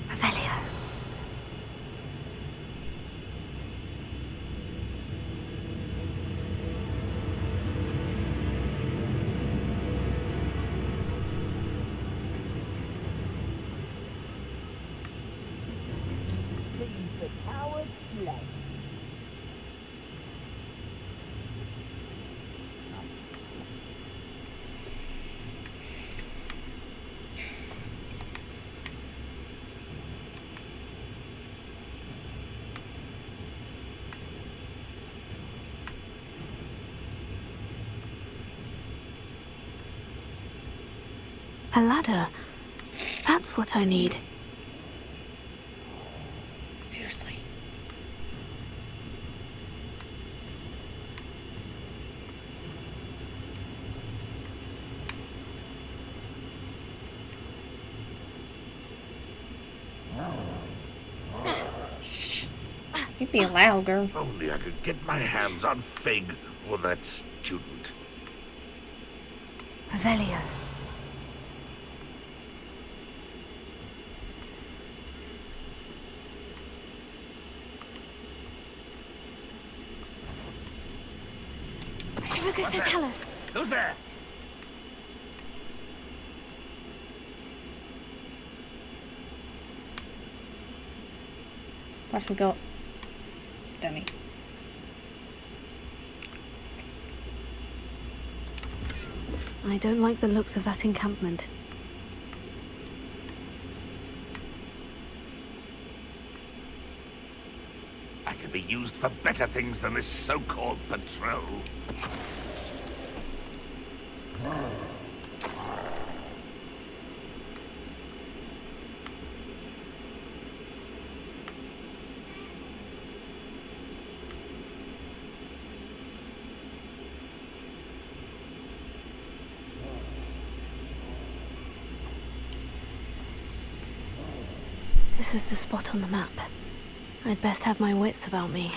Revelio. The coward slave. A ladder. That's what I need. Seriously. Don't be loud, girl. Only I could get my hands on Fig or that student. Revelio. Trivicus, don't tell us. Who's there? Watch me go. Dummy. I don't like the looks of that encampment. I could be used for better things than this so-called patrol. This is the spot on the map. I'd best have my wits about me.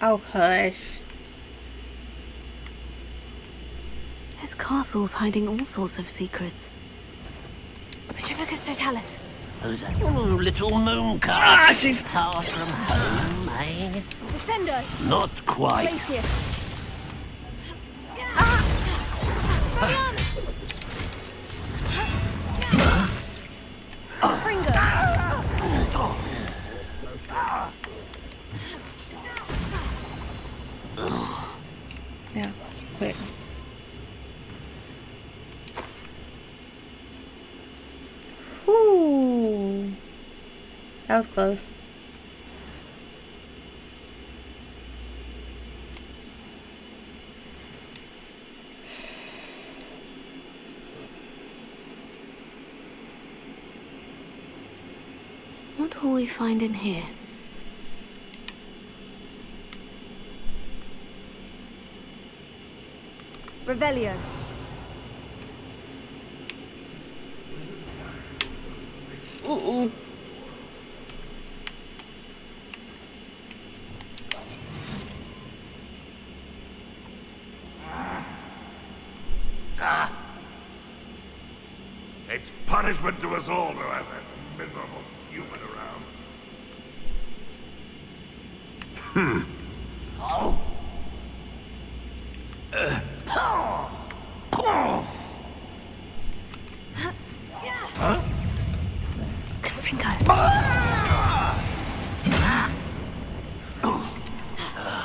Oh, hush. This castle's hiding all sorts of secrets. Trivicus, don't tell us. Who's that little moon calf? Ah, she... Far from home, eh? Descendo. Not quite. Glacius. Fringo. Yeah, quick. Whew. That was close. What will we find in here? Revelio. Ooh. It's punishment to us all to have that miserable human around. Oh. Huh?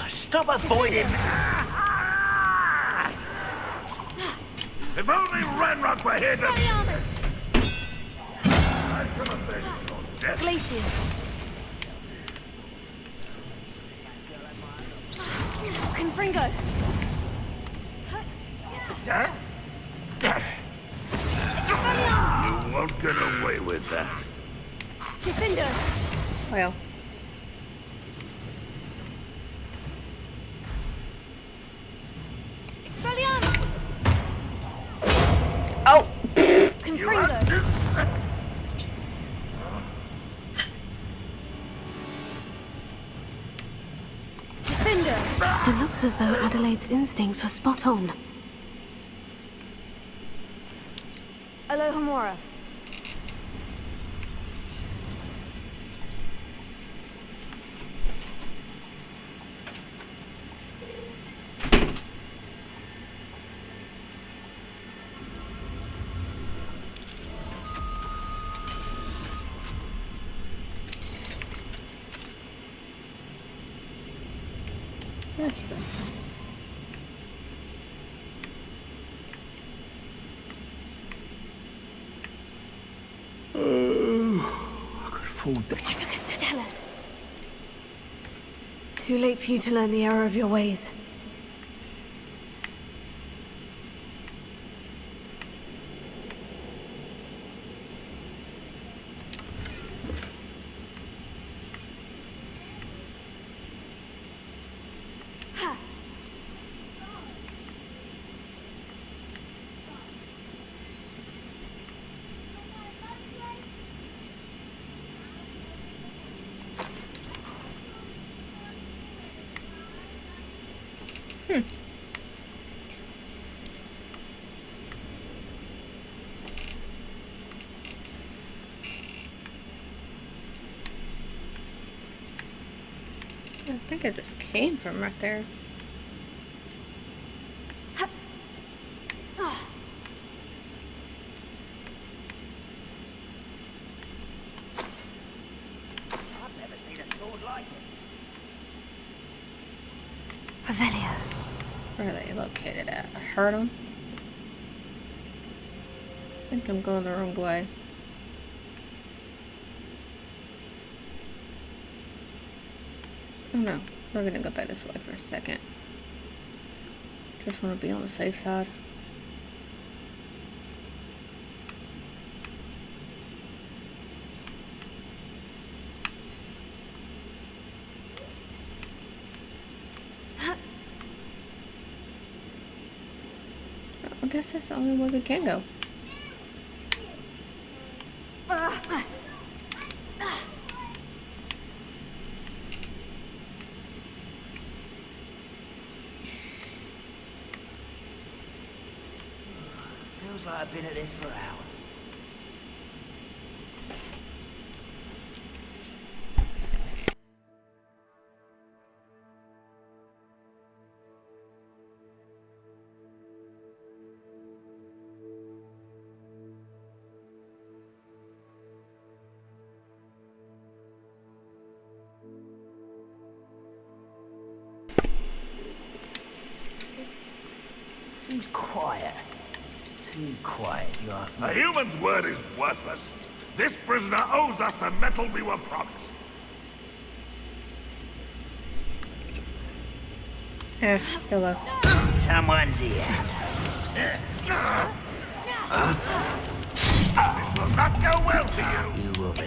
Stop avoiding. If only Ranrock were here to... Glacius. Confringo. You won't get away with that. Defender. Well. Expelliarmus. Oh! Confringo. It looks as though Adelaide's instincts were spot on. Alohomora. Yes. I could fall down. Trivicus, don't tell us. Too late for you to learn the error of your ways. I think I just came from right there. Revelio. Where are they located at? I heard them. I think I'm going the wrong way. Oh no, we're gonna go back this way for a second. Just want to be on the safe side. I guess that's the only way we can go. Feels like I've been at this for hours. Seems quiet. Too quiet, if you ask me. A human's word is worthless. This prisoner owes us the metal we were promised. Hello. Someone's here. This will not go well for you. You will be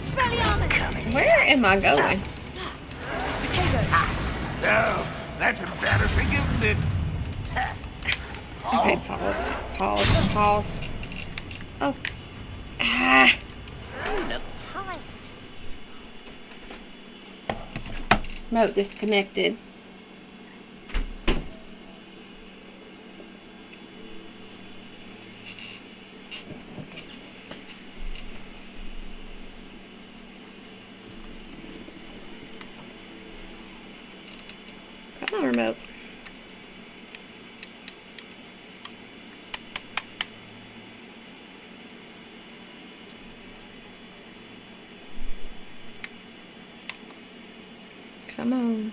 coming. Where am I going? No, that's embarrassing, isn't it? Okay, pause. Pause. Oh. Ah. You look tired. Remote disconnected. Come on, remote. Come on.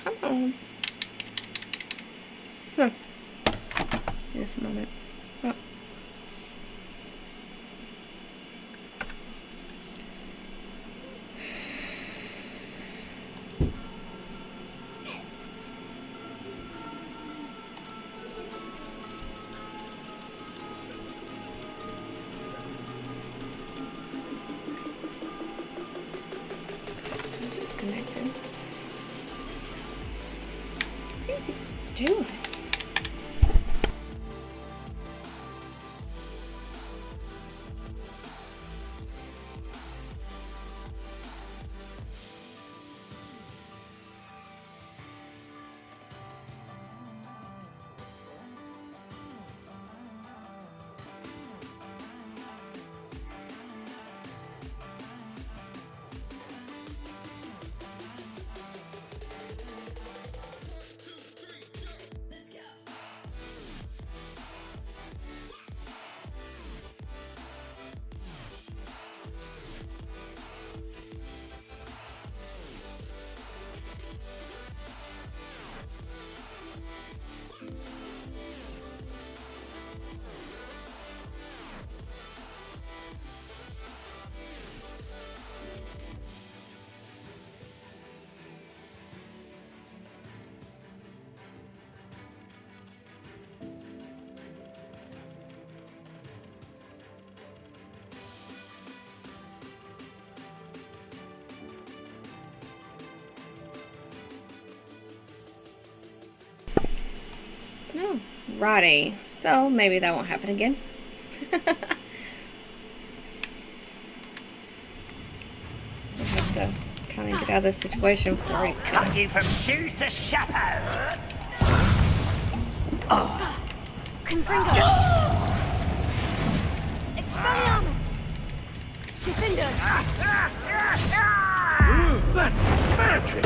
Come on. Huh. Just a moment. Oh. So it's disconnected. What are you doing? No. Righty. So maybe that won't happen again. trying to get out of this situation before he Cut you from shoes to chapeau. Confringo! Expelliarmus! Defender! That magic!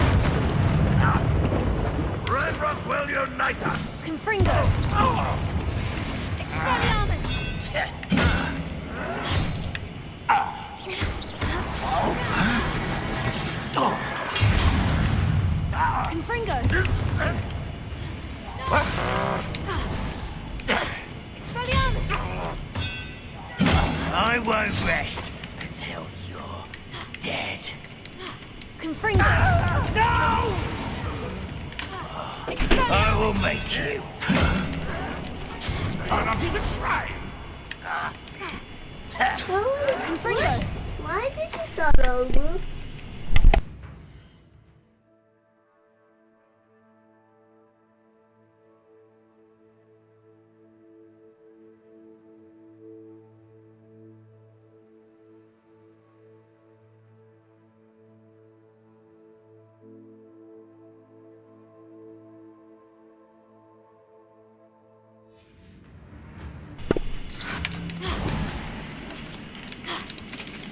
Ranrock will unite us! Confringo! Expelliarmus! Confringo! Expelliarmus! I won't rest until you're dead. Confringo! No! I will make you. I'm not even trying! Confringo! Why did you start over?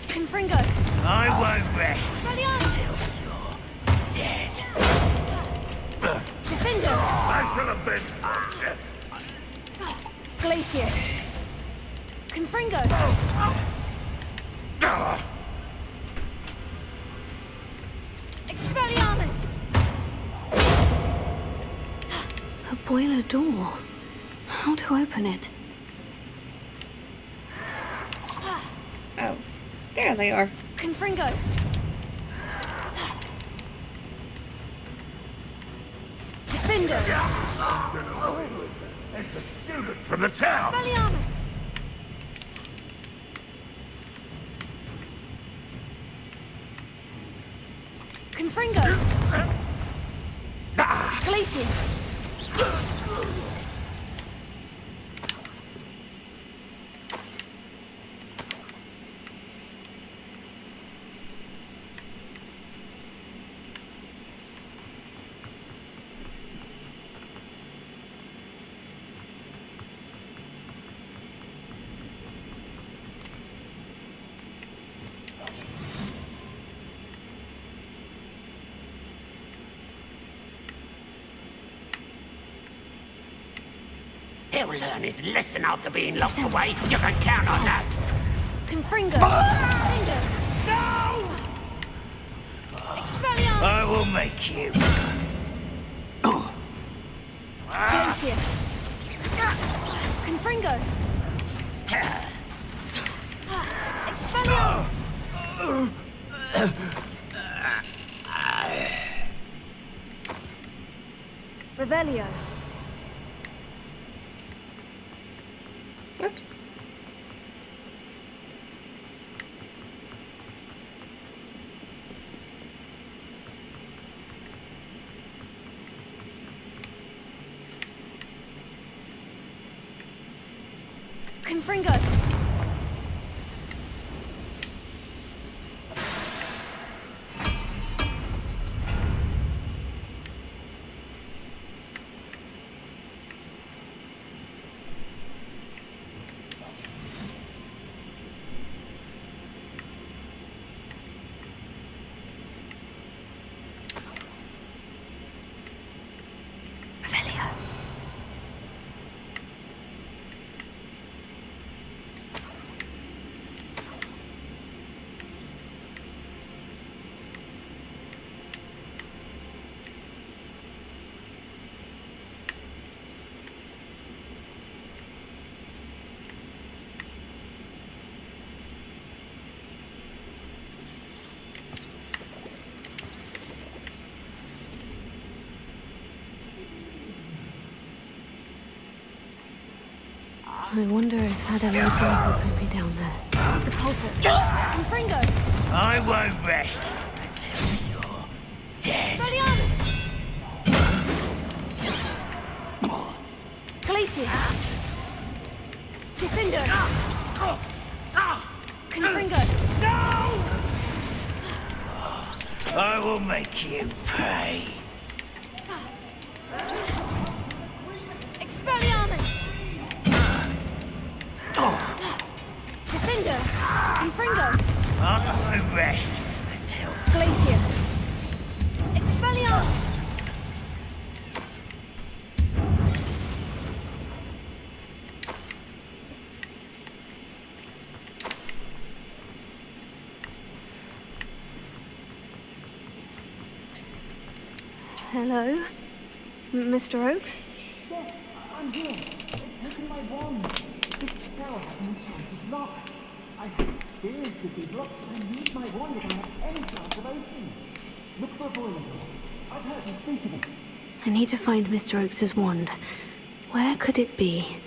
Confringo! I won't rest Expelliarmus! until you're dead. Defender! I shall avenge your death! Glacius! Confringo! Expelliarmus! A boiler door. How to open it? Oh, there they are. Confringo! Defender! It's the student from the town! Expelliarmus! Confringo! Glacius! He'll learn his lesson after being locked away. You can count on that. Confringo! No! Expelliarmus! I will make you. Glacius! Confringo! Expelliarmus! Revelio! Whoops. Confringo! I wonder if Adelaide's uncle could be down there. The pulsar! Confringo! I won't rest until you're dead. Expelliarmus! Glacius! Defender! Confringo! No! I will make you pay. Expelliarmus! Defender! Infringo! On my rest until... Glacius! Expelliarmus! Hello? Mr. Oakes? Yes, I'm here. It's taken my wand. This cell has an enchanted lock. I have experience with these locks, and I need my wand if I have any chance of opening. Look for a boiler door. I've heard him speak of it. I need to find Mr. Oakes's wand. Where could it be?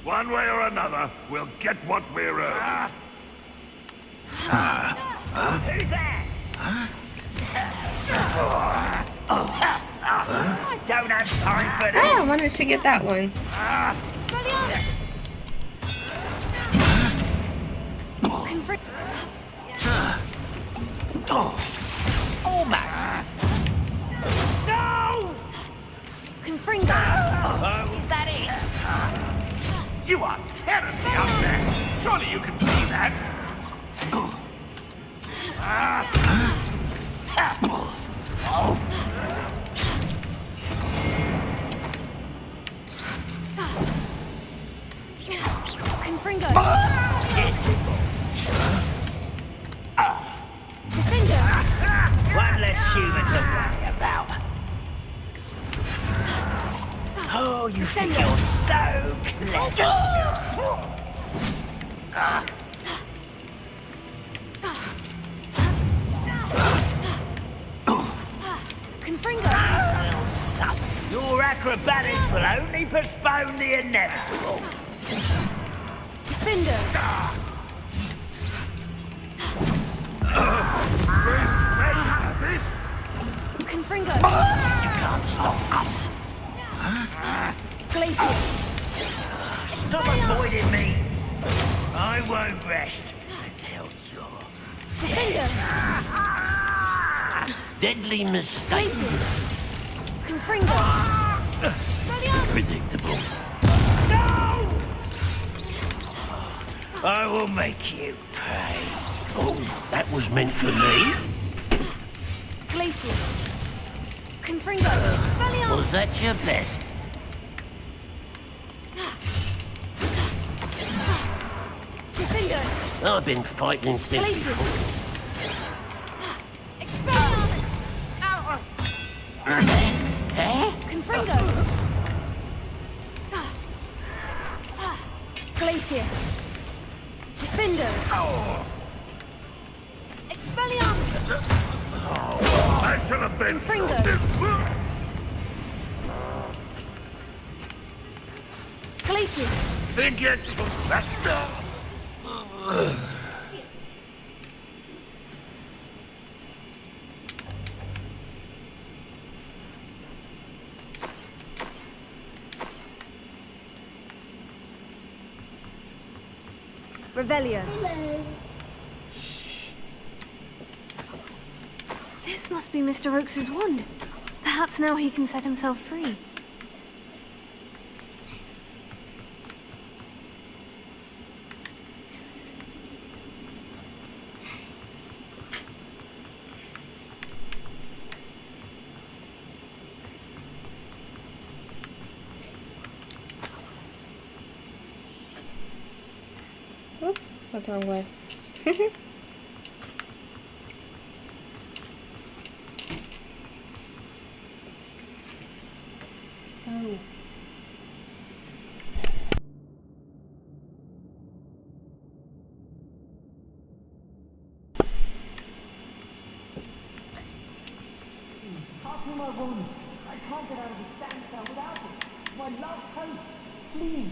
One way or another, we'll get what we're earning. Who's that? I don't have time for this. Oh, I managed to get that one. Almost. No! Confringo! Is that it? You are terribly up there. Surely you can see that. Confringo! One less human to worry about. Oh, you think you're so clever. Confringo! Little son, your acrobatics will only postpone the inevitable. Defender! Confringo! You can't stop us. Glacius! Stop avoiding me. I won't rest until you're Defender! Deadly mistake. Glacius! Confringo! Predictable. No! I will make you pay. Oh, that was meant for me. Glacius! Confringo! Expelliarmus! Was that your best? Defender! I've been fighting since before. Glacius! Expelliarmus! Confringo! Glacius! Defender! Expelliarmus! I shall avenge Confringo! Glacius! Think it. That's the... Revelio. This must be Mr. Oakes's wand. Perhaps now he can set himself free. Oops, went the wrong way. Oh. Pass me my wand. I can't get out of this damn cell without it. It's my last hope. Please.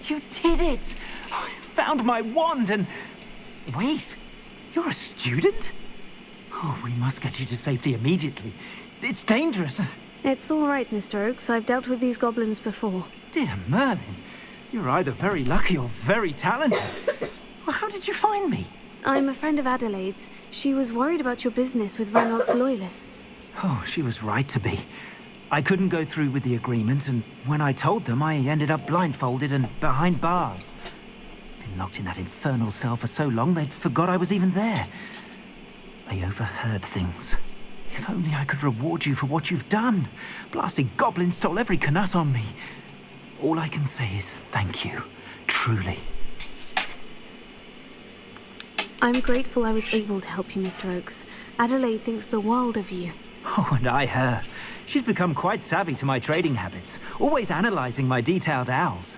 You did it! I found my wand and... Wait, you're a student? Oh, we must get you to safety immediately. It's dangerous. It's all right, Mr. Oakes. I've dealt with these goblins before. Dear Merlin, you're either very lucky or very talented. Well, how did you find me? I'm a friend of Adelaide's. She was worried about your business with Ranrock's loyalists. Oh, she was right to be. I couldn't go through with the agreement, and when I told them, I ended up blindfolded and behind bars. Been locked in that infernal cell for so long, they'd forgot I was even there. I overheard things. If only I could reward you for what you've done. Blasted goblins stole every Knut on me. All I can say is thank you, truly. I'm grateful I was able to help you, Mr. Oakes. Adelaide thinks the world of you. Oh, and I her. She's become quite savvy to my trading habits, always analysing my detailed owls.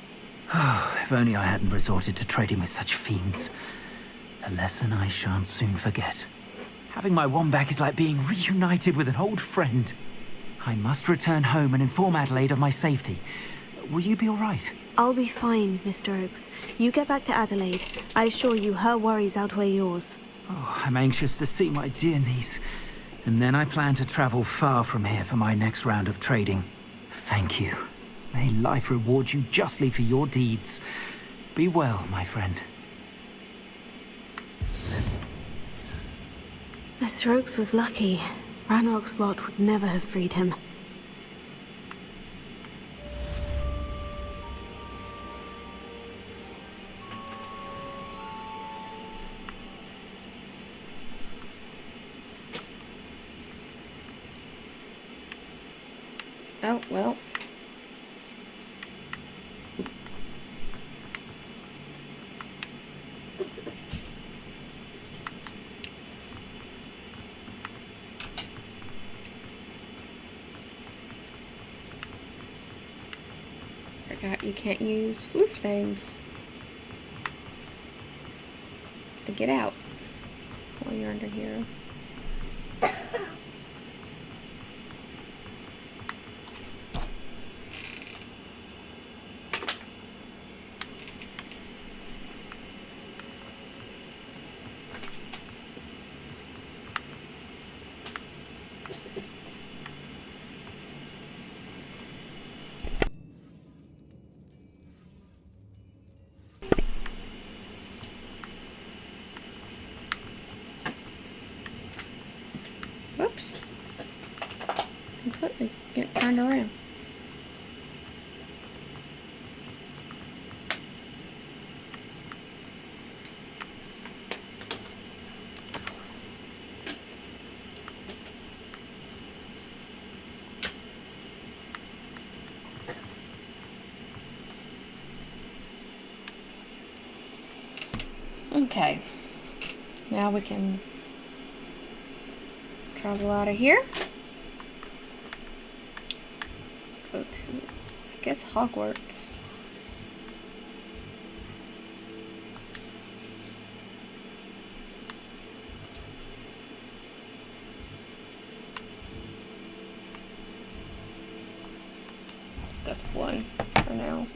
Oh, if only I hadn't resorted to trading with such fiends. A lesson I shan't soon forget. Having my wand back is like being reunited with an old friend. I must return home and inform Adelaide of my safety. Will you be all right? I'll be fine, Mr. Oakes. You get back to Adelaide. I assure you her worries outweigh yours. Oh, I'm anxious to see my dear niece. And then I plan to travel far from here for my next round of trading. Thank you. May life reward you justly for your deeds. Be well, my friend. Mr. Oakes was lucky. Ranrock's lot would never have freed him. Oh, well. Forgot you can't use flue flames to get out while you're under here. Whoops. Completely get turned around. Okay. Now we can travel out of here. Go to, I guess, Hogwarts. Let's go to one for now.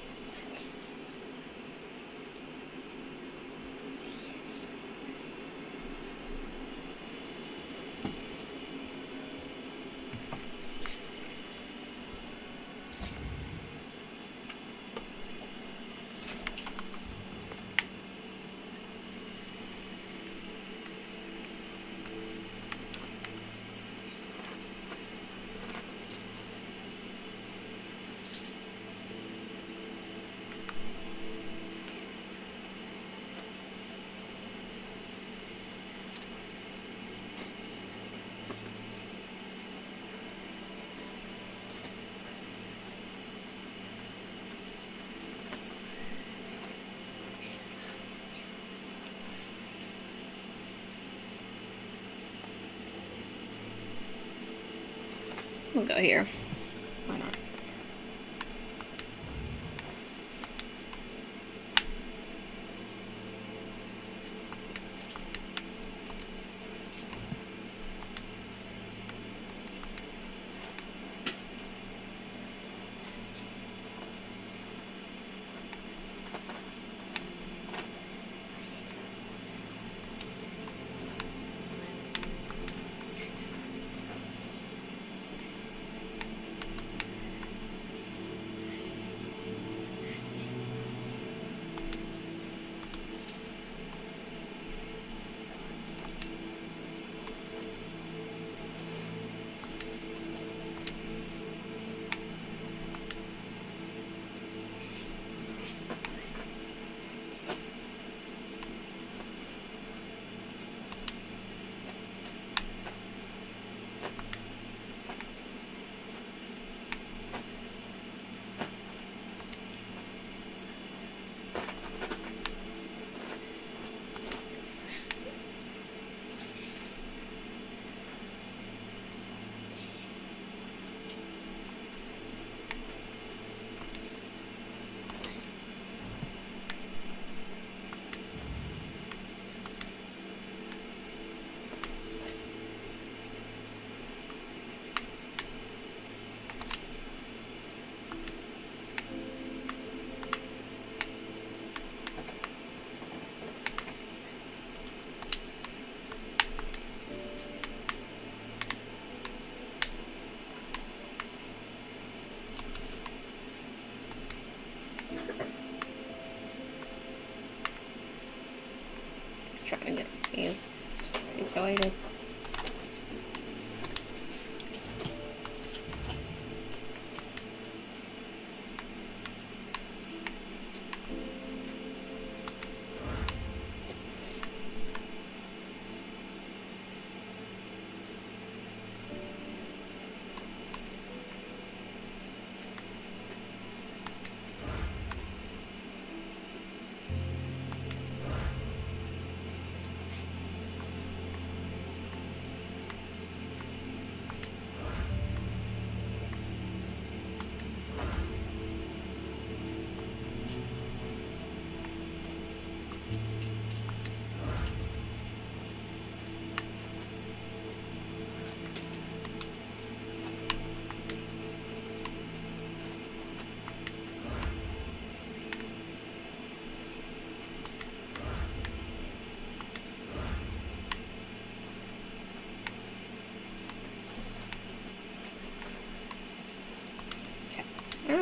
We'll go here.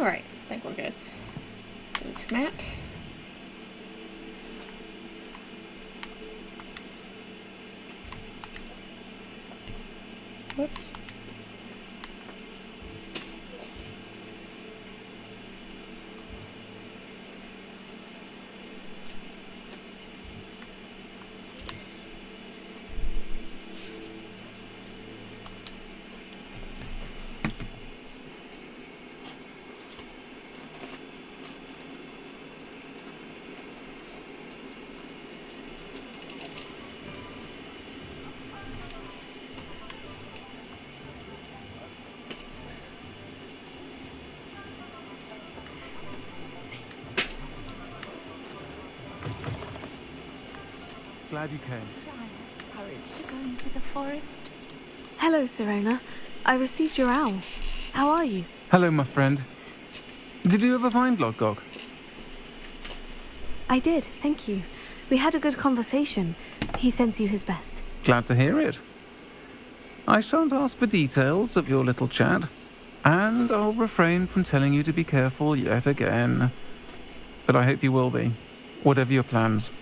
Alright, I think we're good. Go to maps. Whoops. Glad you came. Courage to go into the forest. Hello, Serena. I received your owl. How are you? Hello, my friend. Did you ever find Lodgok? I did, thank you. We had a good conversation. He sends you his best. Glad to hear it. I shan't ask for details of your little chat, and I'll refrain from telling you to be careful yet again. But I hope you will be, whatever your plans.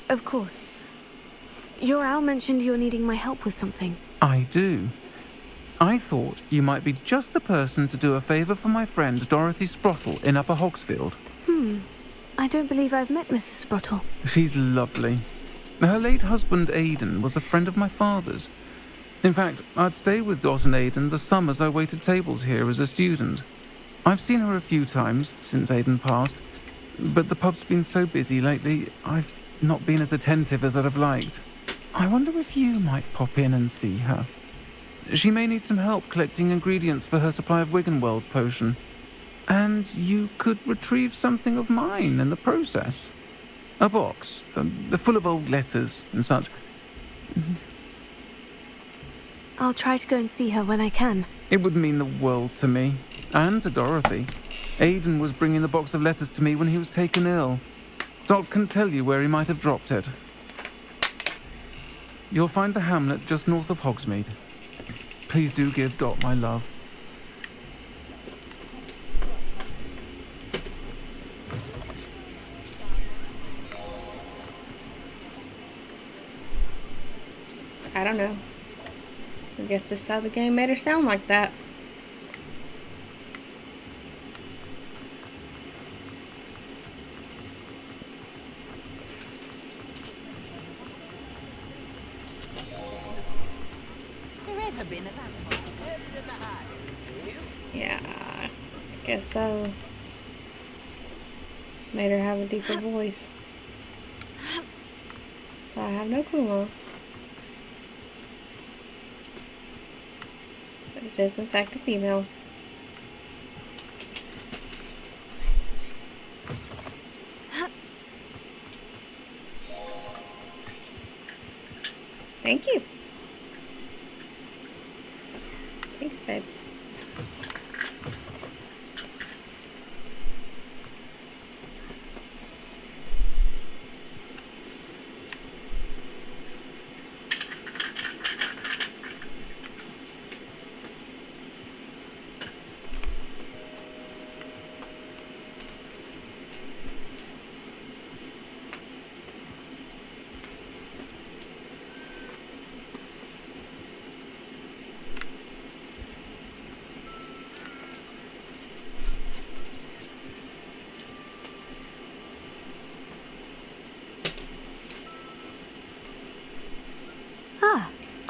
Of course. Your owl mentioned you're needing my help with something. I do. I thought you might be just the person to do a favour for my friend Dorothy Sprottle in Upper Hogsfield. I don't believe I've met Mrs. Sprottle. She's lovely. Her late husband Aidan was a friend of my father's. In fact, I'd stay with Dot and Aidan the summers I waited tables here as a student. I've seen her a few times since Aidan passed, but the pub's been so busy lately, I've not been as attentive as I'd have liked. I wonder if you might pop in and see her. She may need some help collecting ingredients for her supply of Wiggenweld potion. And you could retrieve something of mine in the process. A box, full of old letters and such. I'll try to go and see her when I can. It would mean the world to me, and to Dorothy. Aidan was bringing the box of letters to me when he was taken ill. Dot can tell you where he might have dropped it. You'll find the hamlet just north of Hogsmeade. Please do give Dot my love. I don't know. I guess just how the game made her sound like that. Yeah, I guess so. Made her have a deeper voice. But I have no clue on. But it is in fact a female. Thank you. Thanks, babe.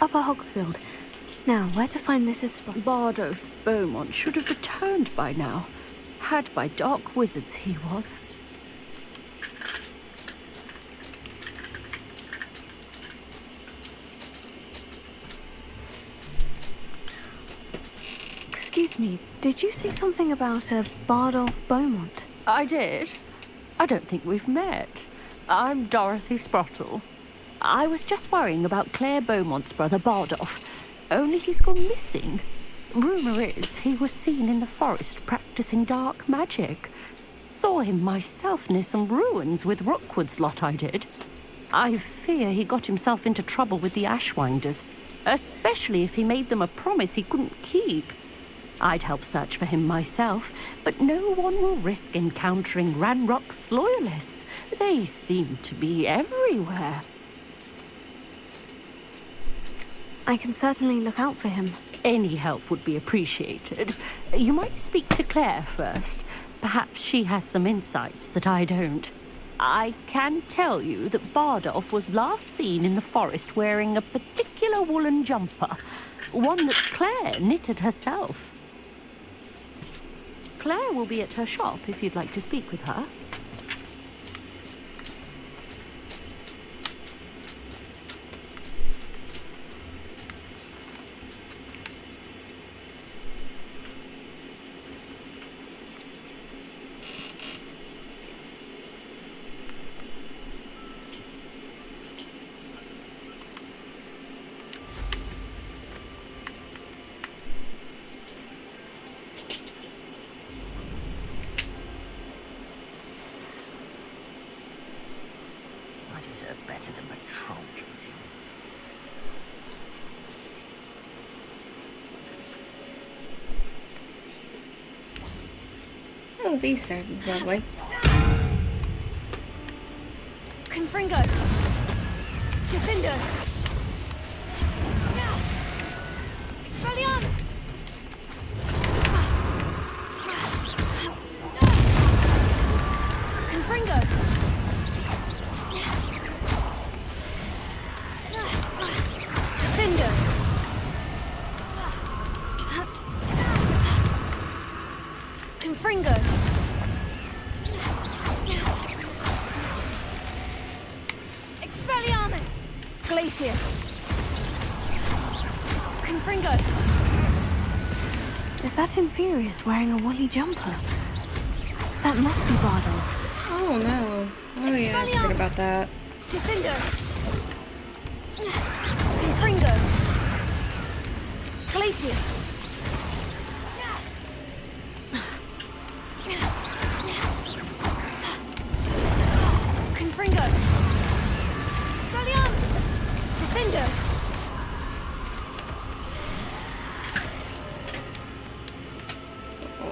Upper Hogsfield. Now, where to find Mrs. Sprottle? Bard of Beaumont should have returned by now. Had by dark wizards he was. Excuse me, did you say something about a Bard of Beaumont? I did. I don't think we've met. I'm Dorothy Sprottle. I was just worrying about Claire Beaumont's brother Bardolph, only he's gone missing. Rumour is he was seen in the forest practicing dark magic. Saw him myself near some ruins with Rookwood's lot I did. I fear he got himself into trouble with the Ashwinders, especially if he made them a promise he couldn't keep. I'd help search for him myself, but no one will risk encountering Ranrock's loyalists. They seem to be everywhere. I can certainly look out for him. Any help would be appreciated. You might speak to Claire first. Perhaps she has some insights that I don't. I can tell you that Bardolph was last seen in the forest wearing a particular woolen jumper, one that Claire knitted herself. Claire will be at her shop if you'd like to speak with her. Deserve better than the troll. Oh, these are lovely. Confringo! Defender! Expelliarmus! Confringo! Defender! Confringo! Expelliarmus! Glacius! Confringo! Is that Inferius wearing a woolly jumper? That must be Bardolph. Oh no. Oh yeah, I forgot about that. Defender! Confringo! Glacius! Confringo! Expelliarmus! Defender! Oh,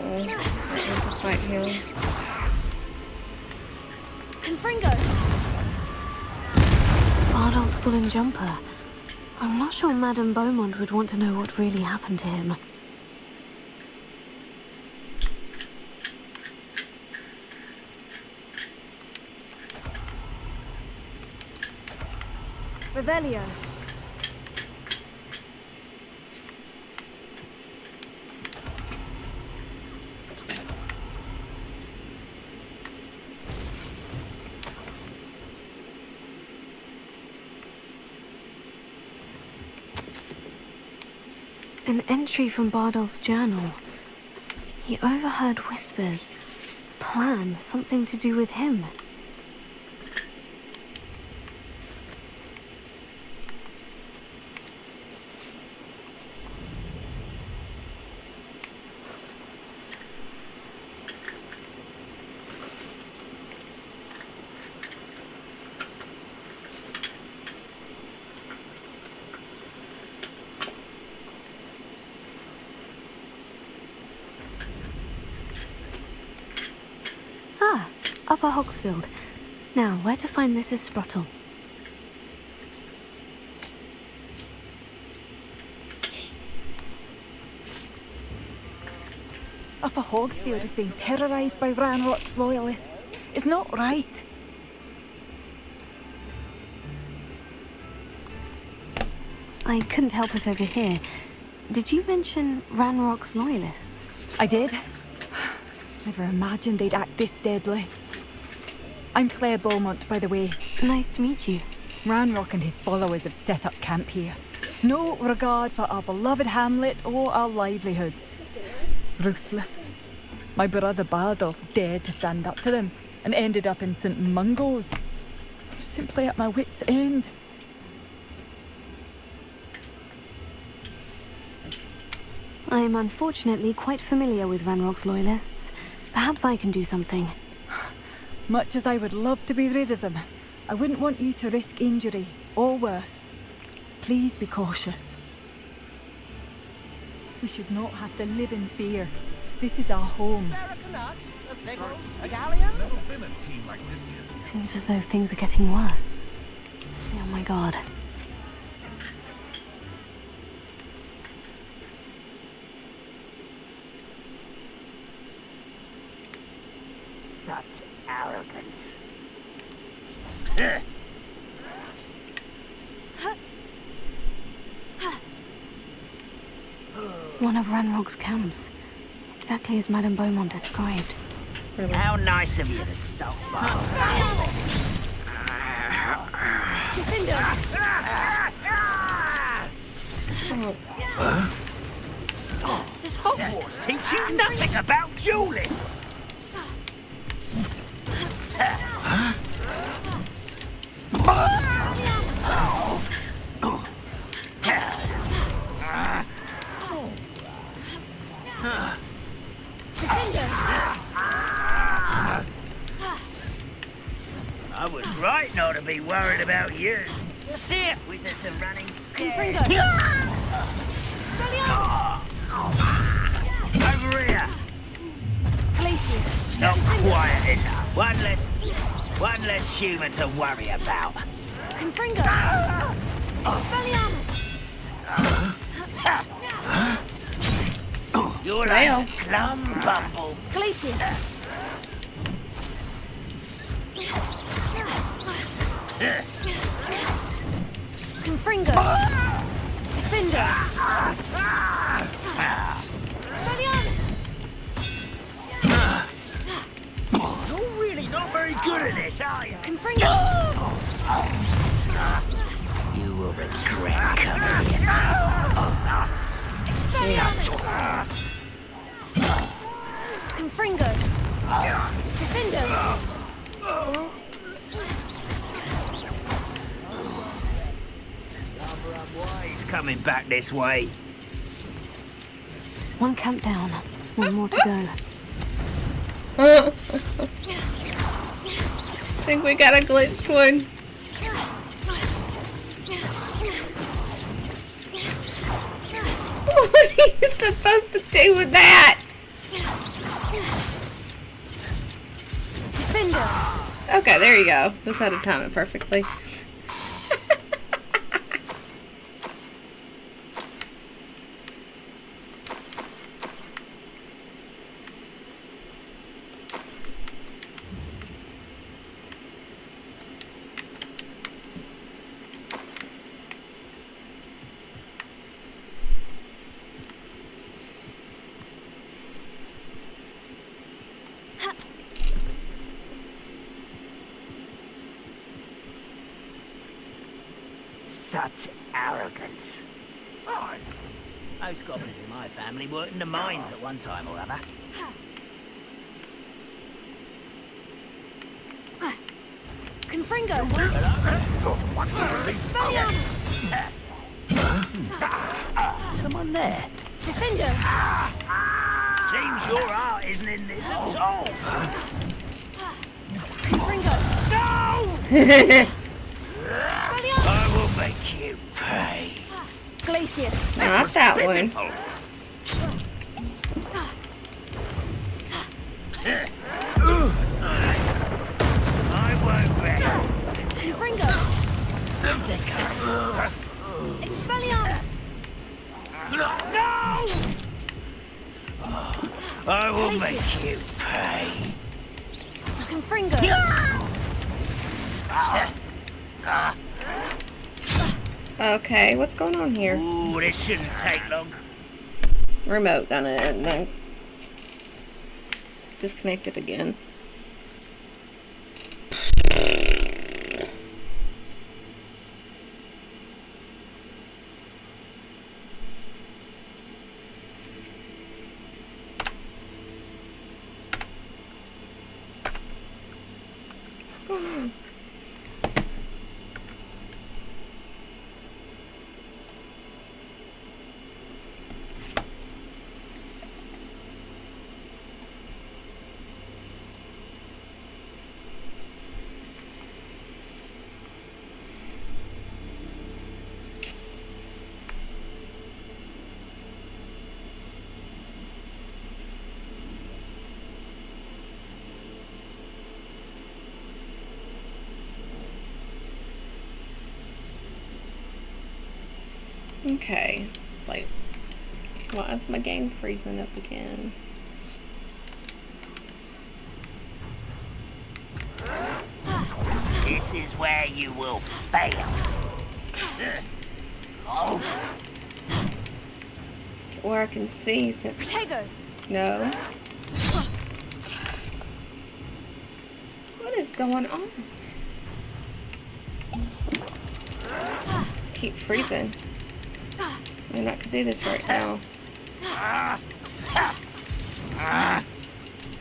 I have to fight him. Confringo! Bardolph's woolen jumper. I'm not sure Madame Beaumont would want to know what really happened to him. Revelio. An entry from Bardolph's journal. He overheard whispers. Plan, something to do with him. Upper Hogsfield. Now, where to find Mrs. Sprottle? Upper Hogsfield is being terrorised by Ranrock's loyalists. It's not right. I couldn't help it over here. Did you mention Ranrock's loyalists? I did. Never imagined they'd act this deadly. I'm Claire Beaumont, by the way. Nice to meet you. Ranrock and his followers have set up camp here. No regard for our beloved hamlet or our livelihoods. Ruthless. My brother Bardolph dared to stand up to them and ended up in St. Mungo's. I'm simply at my wit's end. I am unfortunately quite familiar with Ranrock's loyalists. Perhaps I can do something. Much as I would love to be rid of them, I wouldn't want you to risk injury, or worse. Please be cautious. We should not have to live in fear. This is our home. It seems as though things are getting worse. Oh my god. Such arrogance. One of Ranrock's camps. Exactly as Madame Beaumont described. How nice of you to stop by. Does Hogwarts teach you nothing about dueling? I was right not to be worried about you. Just here with the running. Over here. Glacius. Not quiet enough. One less human to worry about. Confringo. Expelliarmus. You're like a glum bumble. Glacius. Confringo. Defender. You're really not very good at this, are you? Confringo. You will regret coming here. Confringo. Defender. Why he's coming back this way? One camp down. One more to go. I think we got a glitched one. What are you supposed to do with that? Defender. Okay, there you go. This had to time it perfectly. Such arrogance. Oh, most goblins in my family worked in the mines at one time or other. Confringo. Someone there. Defender. Seems your heart isn't in this at all. Confringo. No! I will make you pay. Glacius. Not that one. I won't rest. Confringo. Expelliarmus. No! I will make you pay. Confringo. Okay, what's going on here? Ooh, this shouldn't take long. Remote done it and then disconnected again. What's going on? Okay. It's like, why is my game freezing up again? This is where you will fail. Oh. Where I can see. So Protego. No. What is going on? Keep freezing. I mean, I could do this right now.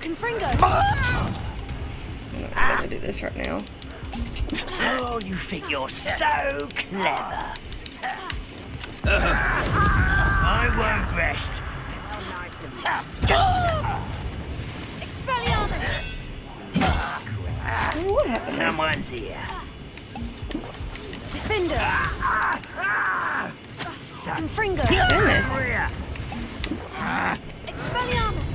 Confringo. I'm not gonna do this right now. Oh, you think you're so clever. I won't rest. Expelliarmus. What happened? Someone's here. Defender. Confringo. Goodness. Expelliarmus.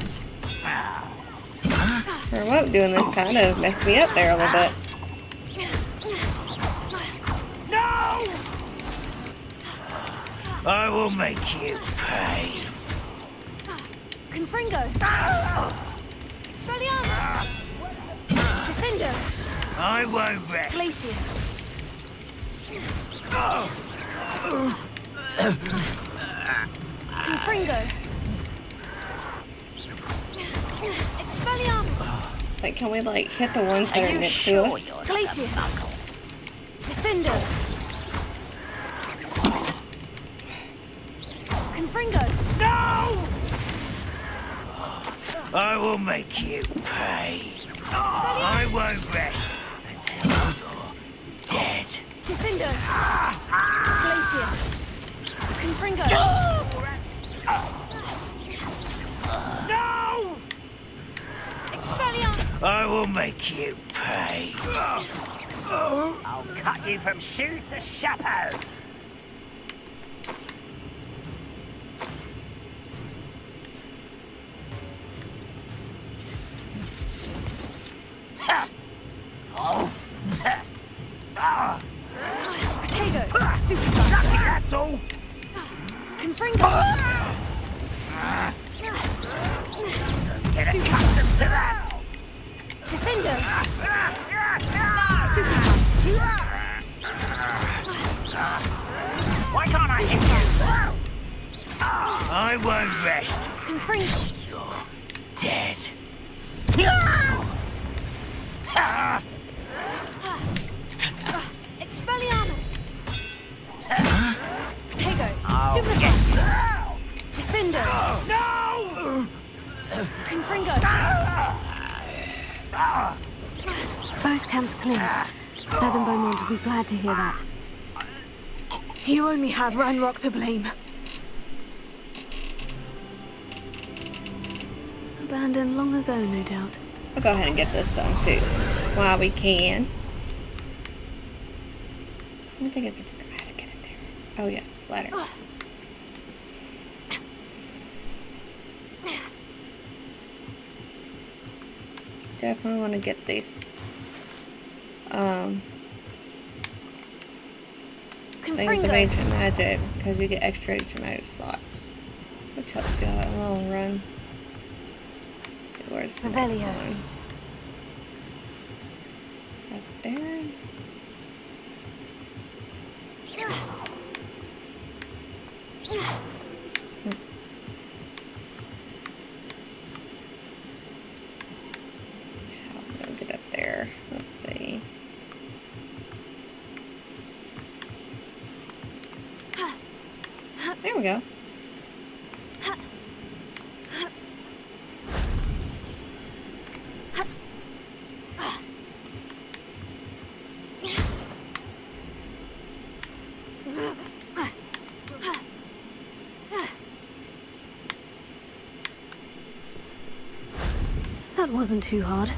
Remote doing this kind of messed me up there a little bit. No! I will make you pay. Confringo. Expelliarmus. Defender. I won't rest. Glacius. Confringo. Expelliarmus. Like, can we like hit the ones that are next to us? Glacius. Defender. Confringo. No! I will make you pay. I won't rest until you're dead. Defender. Glacius. Confringo. No! Expelliarmus. I will make you pay. I'll cut you from shoes to chapeau. Protego. Stupid. That's all. Confringo. Get accustomed to that. Defender. Stupid. Why can't I hit you? I won't rest. Confringo. You're dead. Expelliarmus. Protego. I'll Stupid. get you. Defender. No! Confringo. Both camps cleared. Lad and Beaumont will be glad to hear that. You only have Ranrock to blame. Abandoned long ago, no doubt. We'll go ahead and get this done too, while we can. I think it's how to get it there. Oh yeah, ladder. Definitely want to get these things of ancient magic because you get extra ancient magic slots, which helps you out in the long run. So where's the next one? Right there. How am I gonna get up there? Let's see. There we go. That wasn't too hard.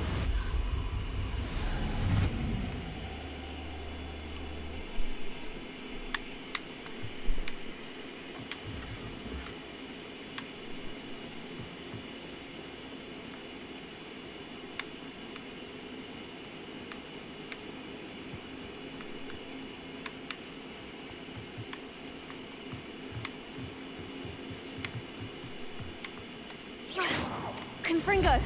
Madam Fringo.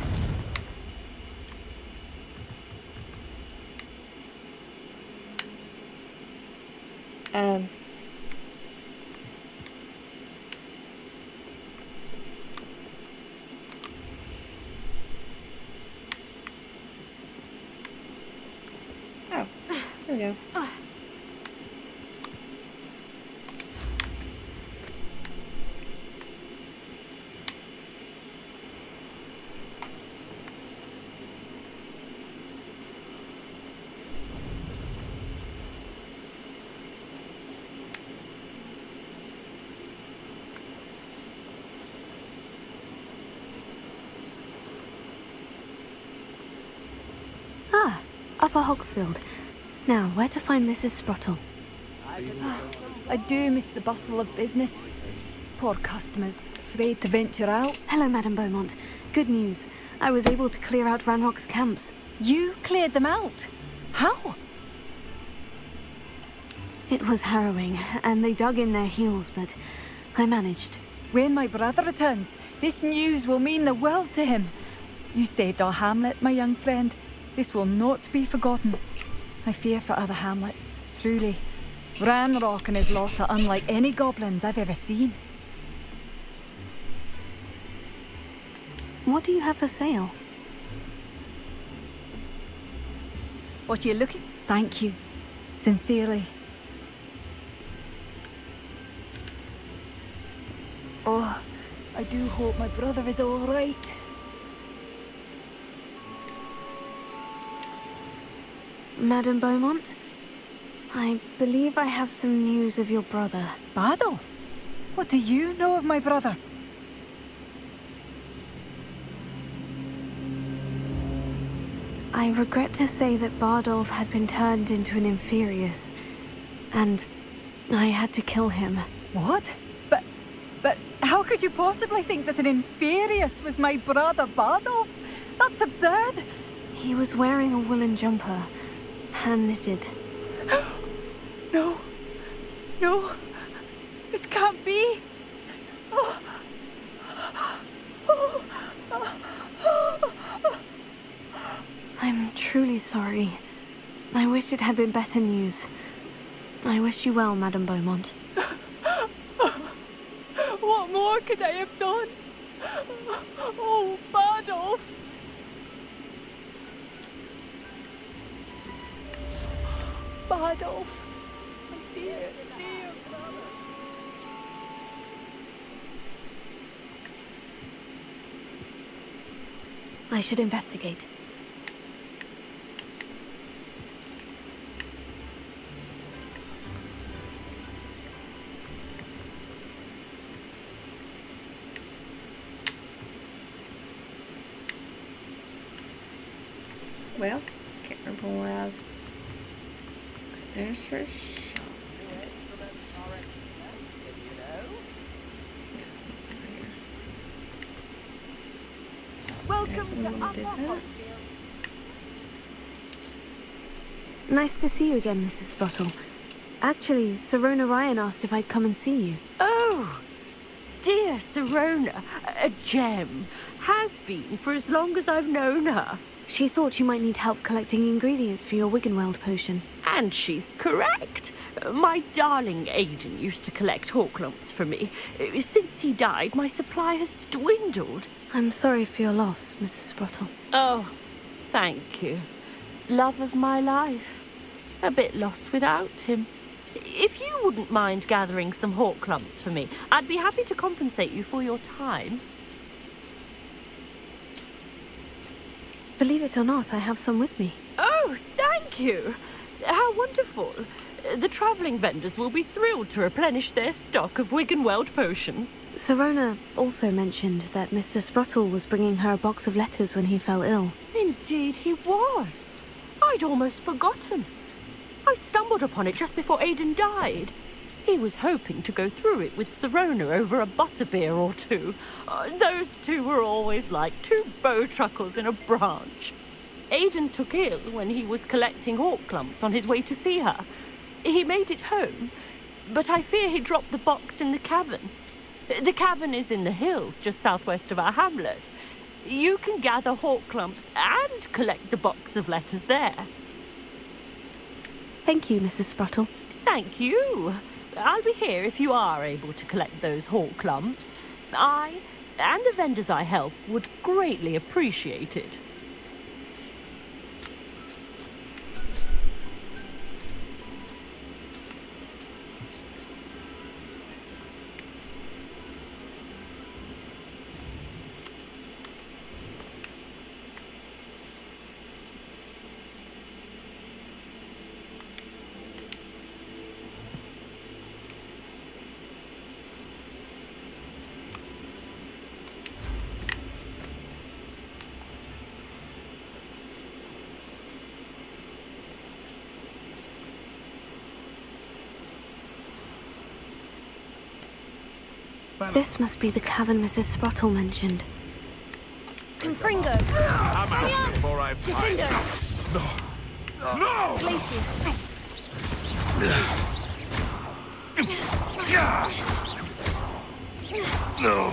Oh, there we go. Upper Hogsfield. Now, where to find Mrs. Sprottle? I do miss the bustle of business. Poor customers, afraid to venture out. Hello, Madam Beaumont. Good news. I was able to clear out Ranrock's camps. You cleared them out? How? It was harrowing, and they dug in their heels, but I managed. When my brother returns, this news will mean the world to him. You saved our hamlet, my young friend. This will not be forgotten. I fear for other hamlets, truly. Ranrock and his lot are unlike any goblins I've ever seen. What do you have for sale? What are you looking? Thank you. Sincerely. Oh, I do hope my brother is all right. Madam Beaumont, I believe I have some news of your brother. Bardolph? What do you know of my brother? I regret to say that Bardolph had been turned into an Inferius, and I had to kill him. What? But how could you possibly think that an Inferius was my brother Bardolph? That's absurd! He was wearing a woolen jumper, hand-knitted. No. No. This can't be. I'm truly sorry. I wish it had been better news. I wish you well, Madam Beaumont. What more could I have done? Oh, Bardolph! Bardolph! My dear, dear brother. I should investigate. Well, can't remember where I was. There's her shop. Welcome to Upper Hogsfield. Nice to see you again, Mrs. Sprottle. Actually, Sirona Ryan asked if I'd come and see you. Oh, dear Sirona, a gem. Has been for as long as I've known her. She thought you might need help collecting ingredients for your Wiggenweld potion. And she's correct. My darling Aidan used to collect hawk lumps for me. Since he died, my supply has dwindled. I'm sorry for your loss, Mrs. Sprottle. Oh, thank you. Love of my life. A bit lost without him. If you wouldn't mind gathering some hawk lumps for me, I'd be happy to compensate you for your time. Believe it or not, I have some with me. Oh, thank you. How wonderful. The travelling vendors will be thrilled to replenish their stock of Wiggenweld potion. Sirona also mentioned that Mr. Sprottle was bringing her a box of letters when he fell ill. Indeed he was. I'd almost forgotten. I stumbled upon it just before Aidan died. He was hoping to go through it with Sirona over a butterbeer or two. Those two were always like two bowtruckles in a branch. Aidan took ill when he was collecting hawk lumps on his way to see her. He made it home, but I fear he dropped the box in the cavern. The cavern is in the hills just southwest of our hamlet. You can gather hawk clumps and collect the box of letters there. Thank you, Mrs. Sprottle. Thank you. I'll be here if you are able to collect those hawk clumps. I and the vendors I help would greatly appreciate it. This must be the cavern Mrs. Sprottle mentioned. Confringo! I'm out before I fight. No! No! Glacius! No!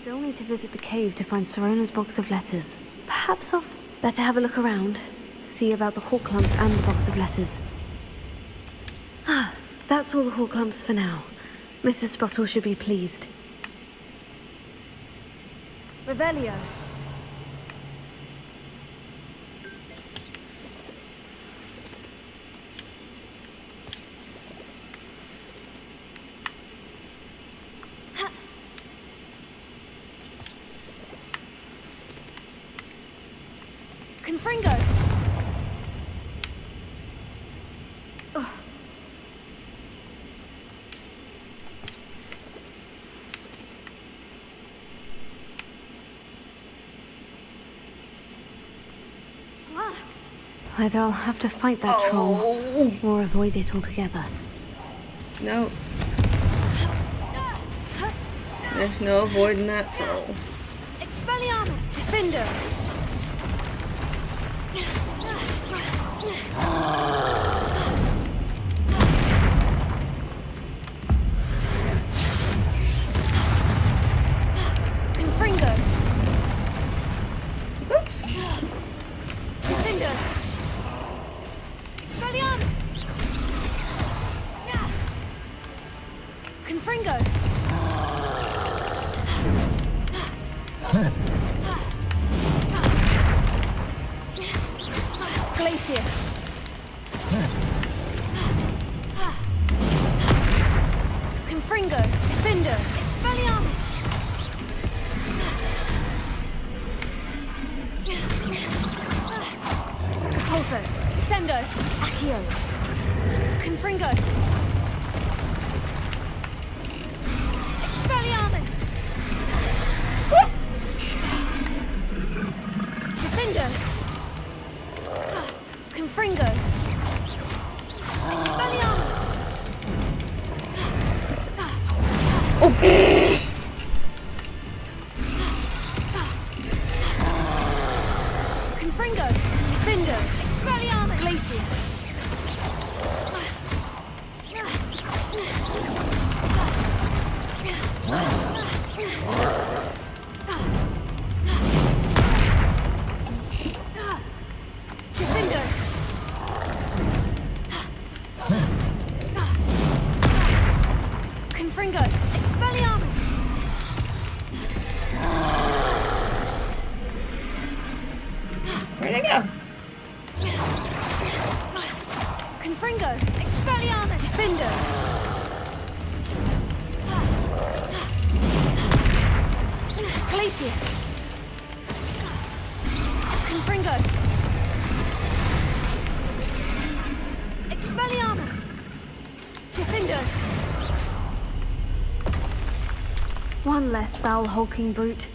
Still need to visit the cave to find Sorona's box of letters. Perhaps I'll better have a look around. See about the hawk clumps and the box of letters. Ah, that's all the hawk clumps for now. Mrs. Sprottle should be pleased. Revelio. Confringo! Either I'll have to fight that troll, or avoid it altogether. No. There's no avoiding that troll. Expelliarmus! Defender! Confringo! Oops! Defender! Expelliarmus! Confringo! Glacius! Confringo! Defender! Expelliarmus! Repulso! Descendo! Accio! Confringo! Expelliarmus! Defender! Confringo! Expelliarmus! Confringo! Defender! Expelliarmus! Glacius! Defender! Confringo! Expelliarmus! Where'd I go? Confringo! Expelliarmus! Defender! Glacius! Confringo! Expelliarmus! Defender! One less foul hulking brute.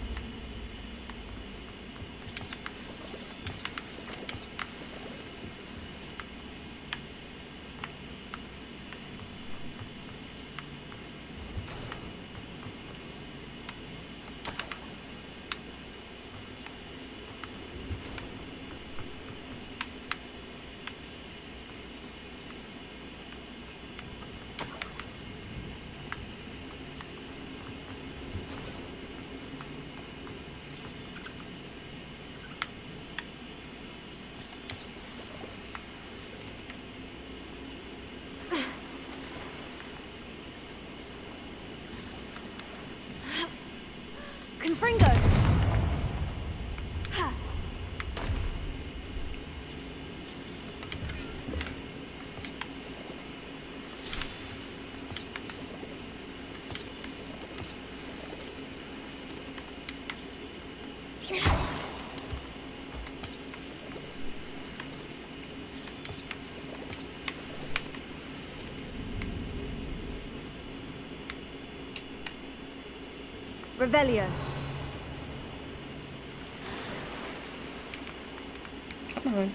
Confringo! Revelio. Come on.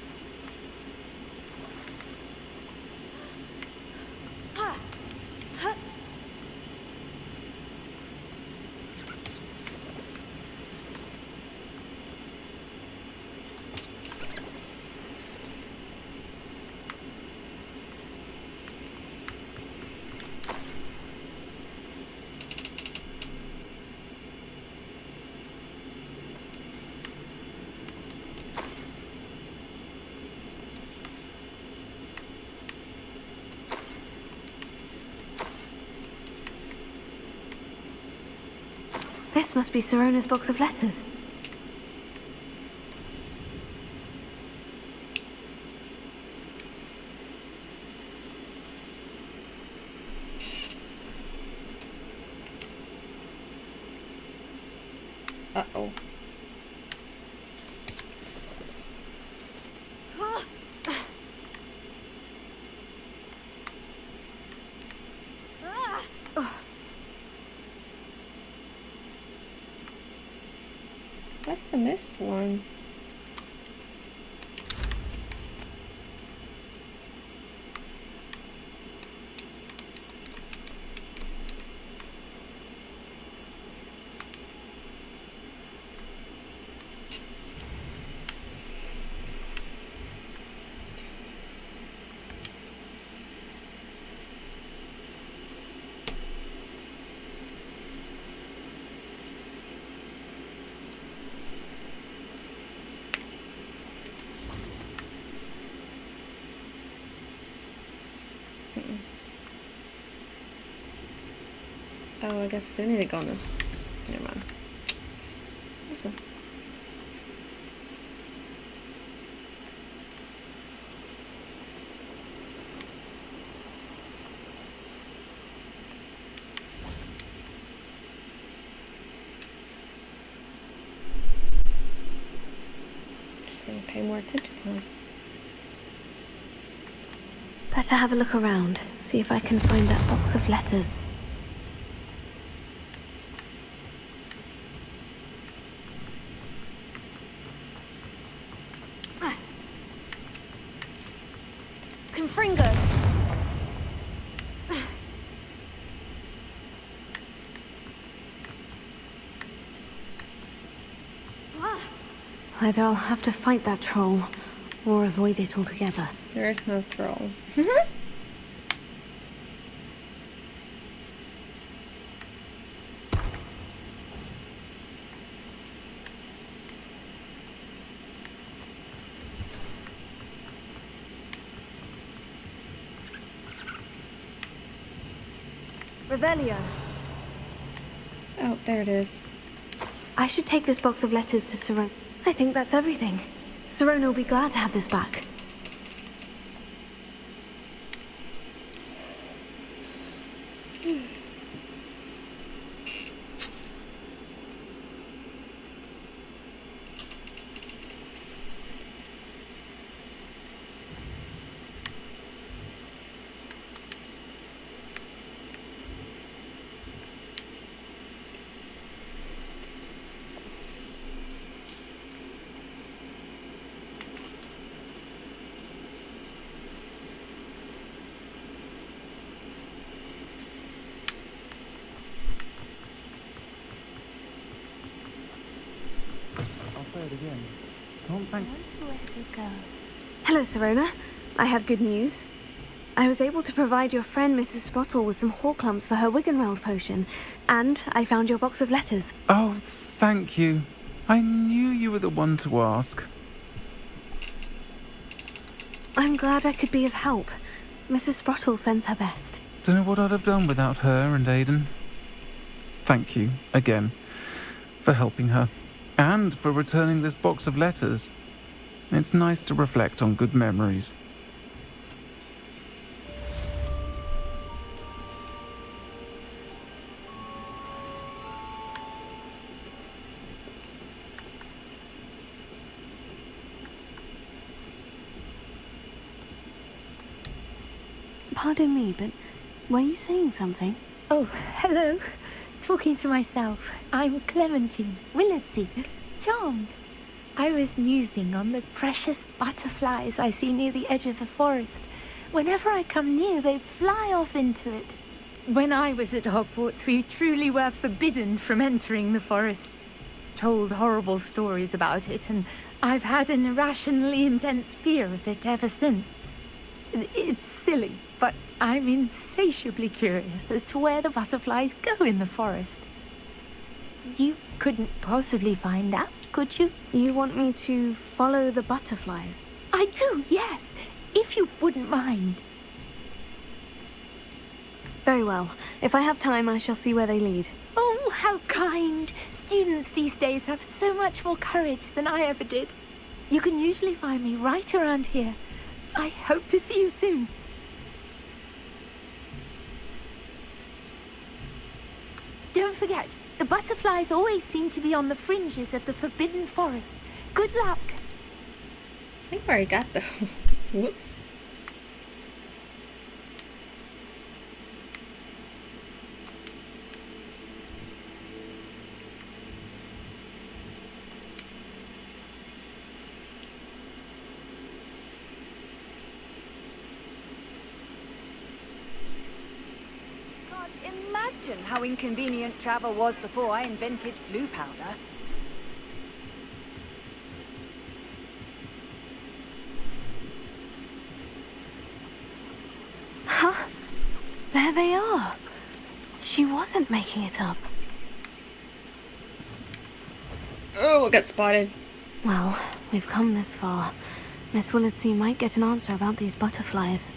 This must be Sirona's box of letters. Uh-oh. That's the missed one. Oh, I guess I do need to go on the... Never mind. Let's go. Just gonna pay more attention now. Better have a look around, see if I can find that box of letters. Confringo! Either I'll have to fight that troll, or avoid it altogether. There is no troll. Revelio. Oh, there it is. I should take this box of letters to Sirona. I think that's everything. Sirona will be glad to have this back. Again. Don't thank... Hello, Sirona. I have good news. I was able to provide your friend Mrs. Sprottle with some Horklumps for her Wiggenweld potion, and I found your box of letters. Oh, thank you. I knew you were the one to ask. I'm glad I could be of help. Mrs. Sprottle sends her best. Don't know what I'd have done without her and Aidan. Thank you, again. for helping her, and for returning this box of letters. It's nice to reflect on good memories. Pardon me, but were you saying something? Oh, hello. Talking to myself. I'm Clementine, Willardsey, charmed. I was musing on the precious butterflies I see near the edge of the forest. Whenever I come near, they fly off into it. When I was at Hogwarts, we truly were forbidden from entering the forest. Told horrible stories about it, and I've had an irrationally intense fear of it ever since. It's silly, but I'm insatiably curious as to where the butterflies go in the forest. You couldn't possibly find out, could you? You want me to follow the butterflies? I do, yes, if you wouldn't mind. Very well. If I have time, I shall see where they lead. Oh, how kind. Students these days have so much more courage than I ever did. You can usually find me right around here. I hope to see you soon. Don't forget, the butterflies always seem to be on the fringes of the Forbidden Forest. Good luck. I think I already got those. Whoops. Imagine how inconvenient travel was before I invented flu powder. Huh? There they are. She wasn't making it up. Oh, I got spotted. Well, we've come this far. Miss Willardsey might get an answer about these butterflies.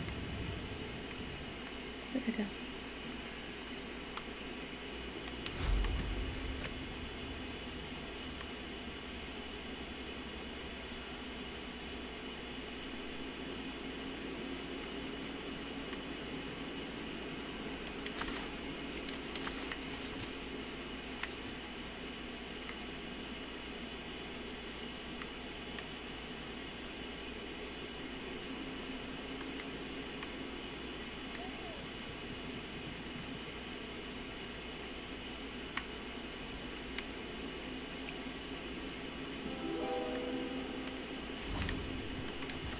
Where'd they go?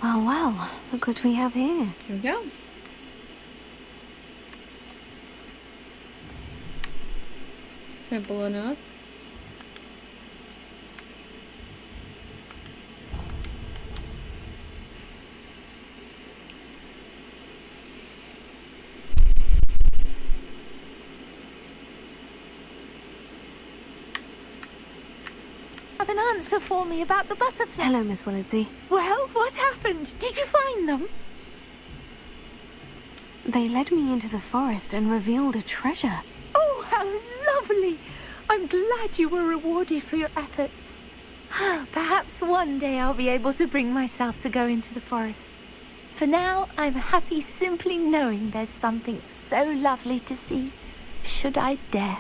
Well, well, look what we have here. Here we go. Simple enough. Have an answer for me about the butterflies? Hello, Miss Willardsey. Well, what happened? Did you find them? They led me into the forest and revealed a treasure. Oh, how lovely! I'm glad you were rewarded for your efforts. Perhaps one day I'll be able to bring myself to go into the forest. For now, I'm happy simply knowing there's something so lovely to see, should I dare.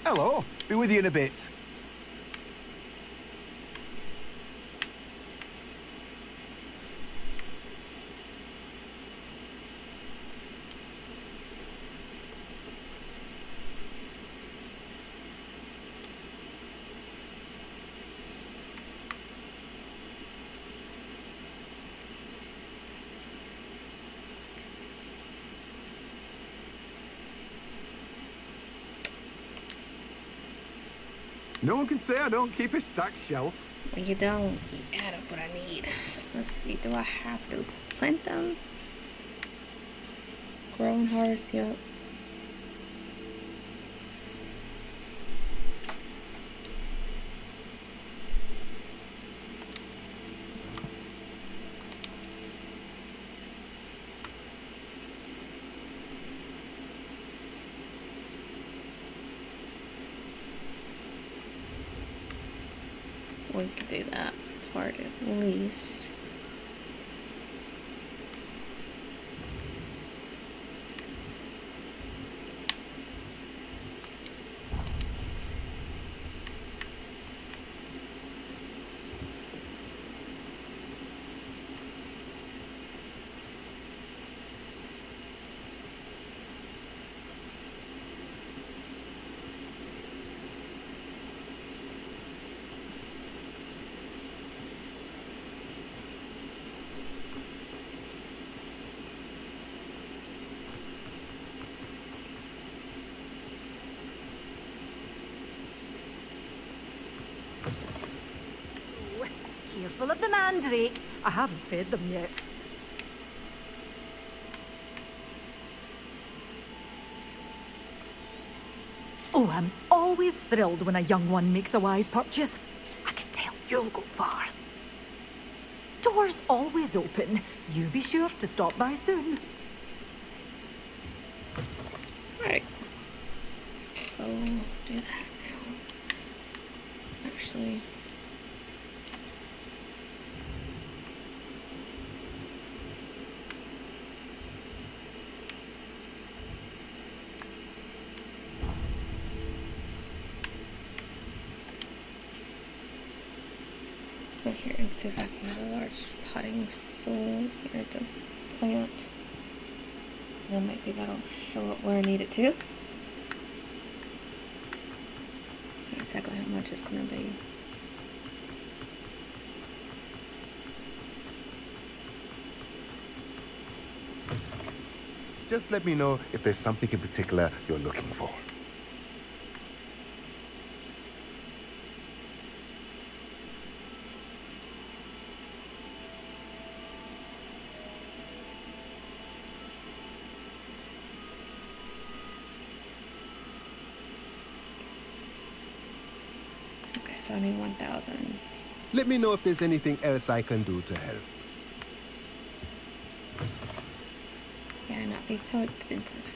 Hello. Be with you in a bit. No one can say I don't keep a stacked shelf. When you don't, you add up what I need. Let's see, do I have to plant them? Grow and harvest, yep. We can do that part at least. Careful of the mandrakes. I haven't fed them yet. Oh, I'm always thrilled when a young one makes a wise purchase. I can tell you'll go far. Doors always open. You be sure to stop by soon. Right. Go do that now. Actually. Go here and see if I can get a large potting soil here at the plant. Then maybe that'll show up where I need it to. Not exactly how much it's gonna be. Just let me know if there's something in particular you're looking for. Okay, so I need 1,000. Let me know if there's anything else I can do to help. Yeah, not be so expensive.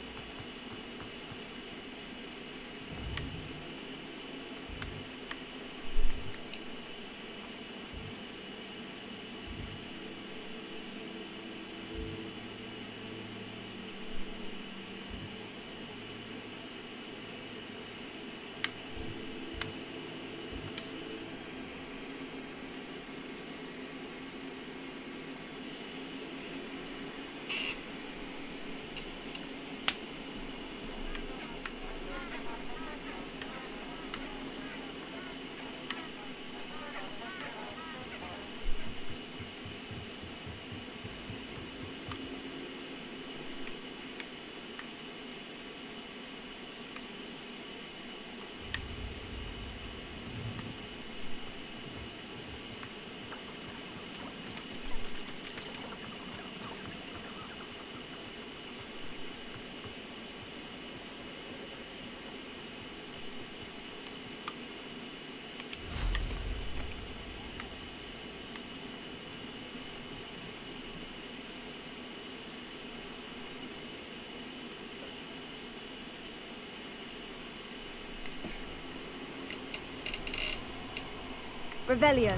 Revelio.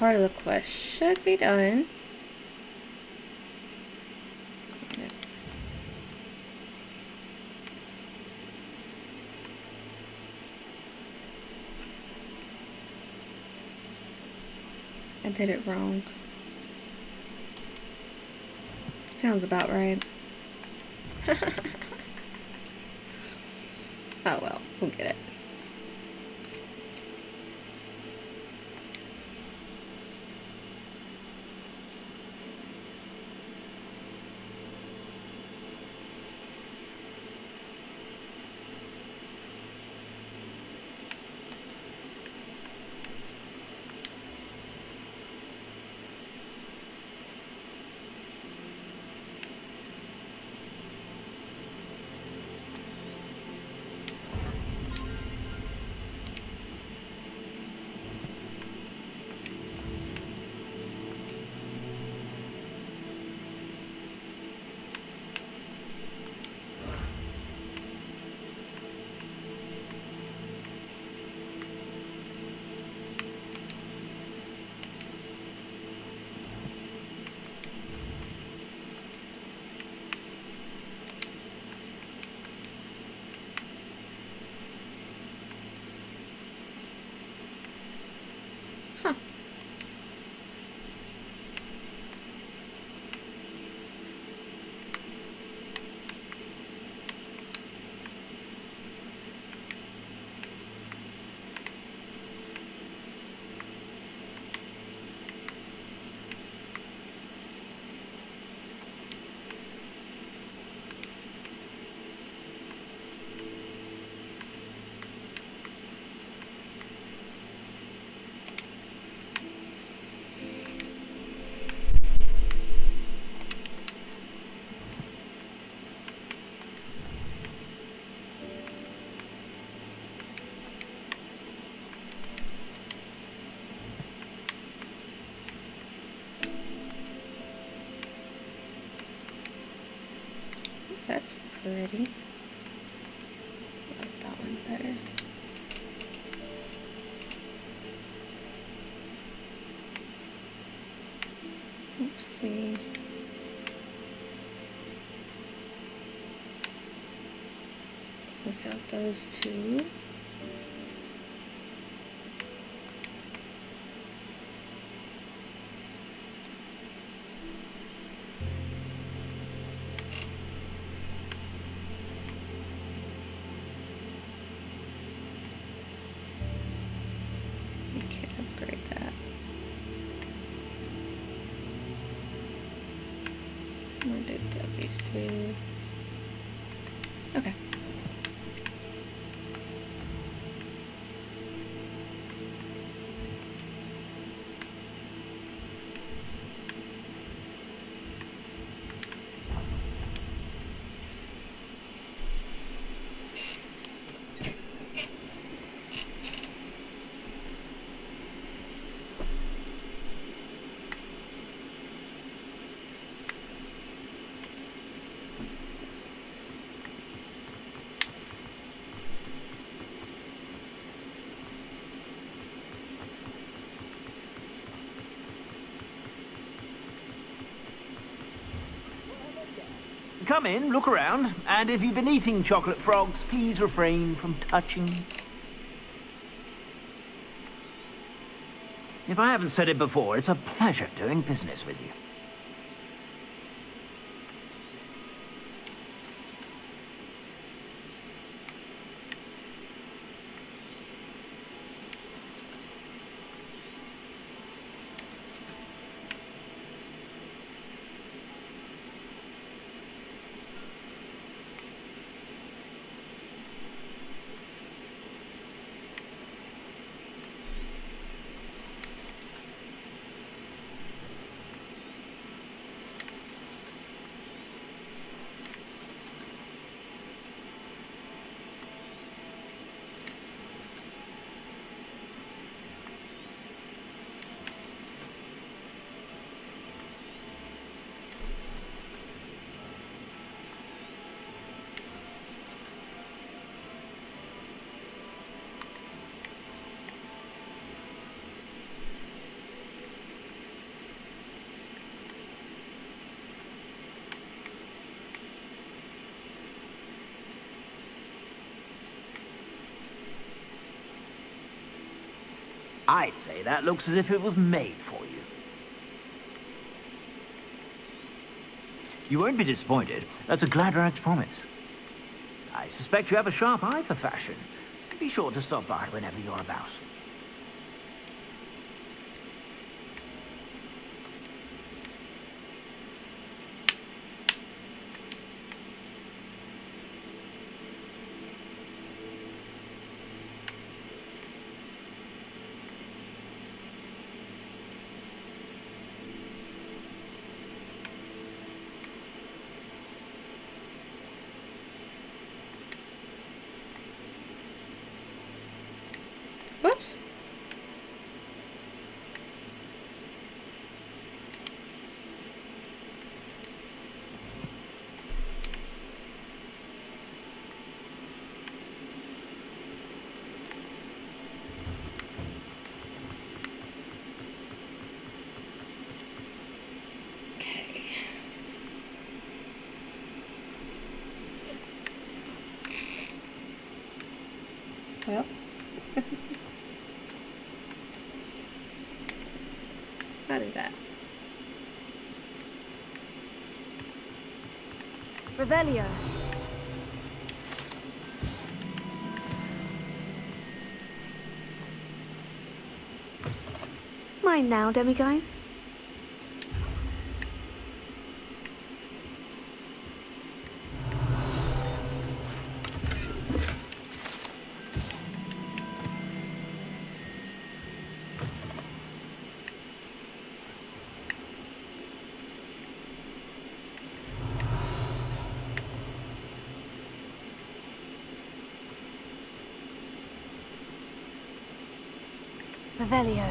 part of the quest should be done. I did it wrong. Sounds about right. Oh well, we'll get it. That's pretty. I like that one better. Let's see. Miss out those two. I'm gonna do these two. Okay. Come in, look around, and if you've been eating chocolate frogs, please refrain from touching. If I haven't said it before, it's a pleasure doing business with you. I'd say that looks as if it was made for you. You won't be disappointed. That's a Gladrag's promise. I suspect you have a sharp eye for fashion. Be sure to stop by whenever you're about. Whoops. Okay. Well. How did that? Revelio. Mine now, demiguise. Revelio.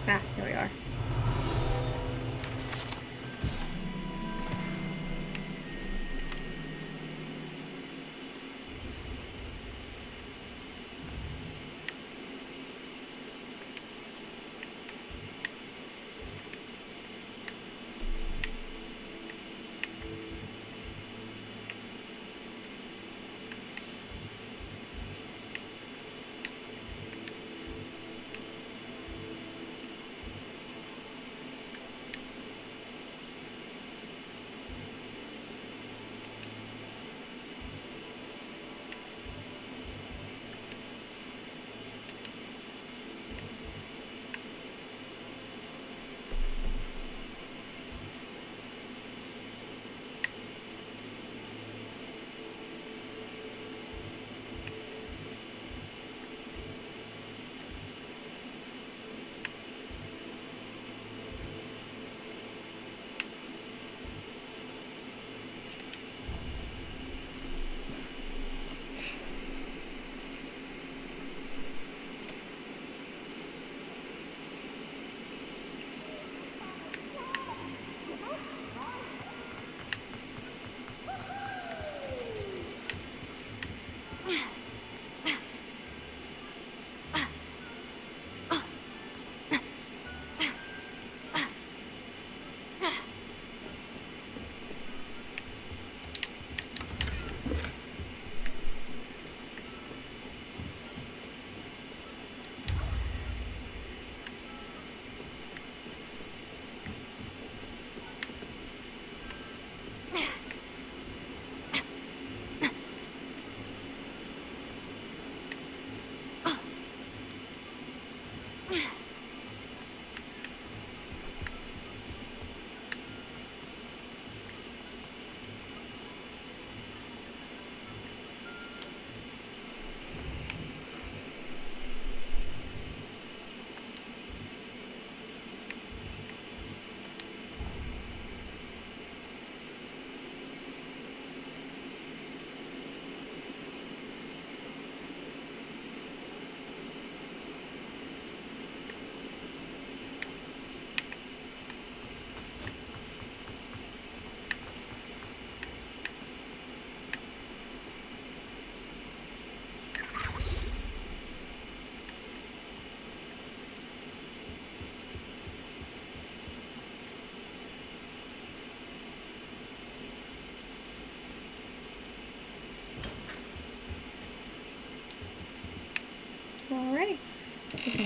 Ah, here we are.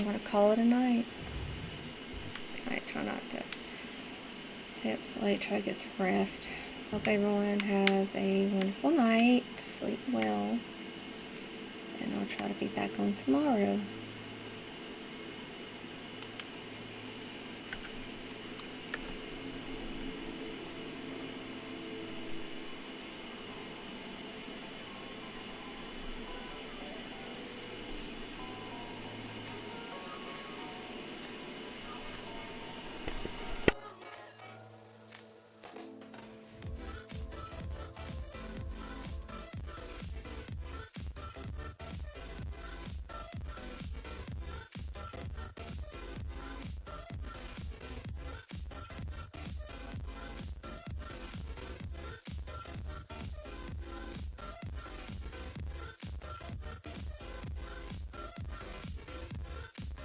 I'm going to call it a night. I try not to stay up so late, try to get some rest. Hope everyone has a wonderful night, sleep well, and I'll try to be back on tomorrow.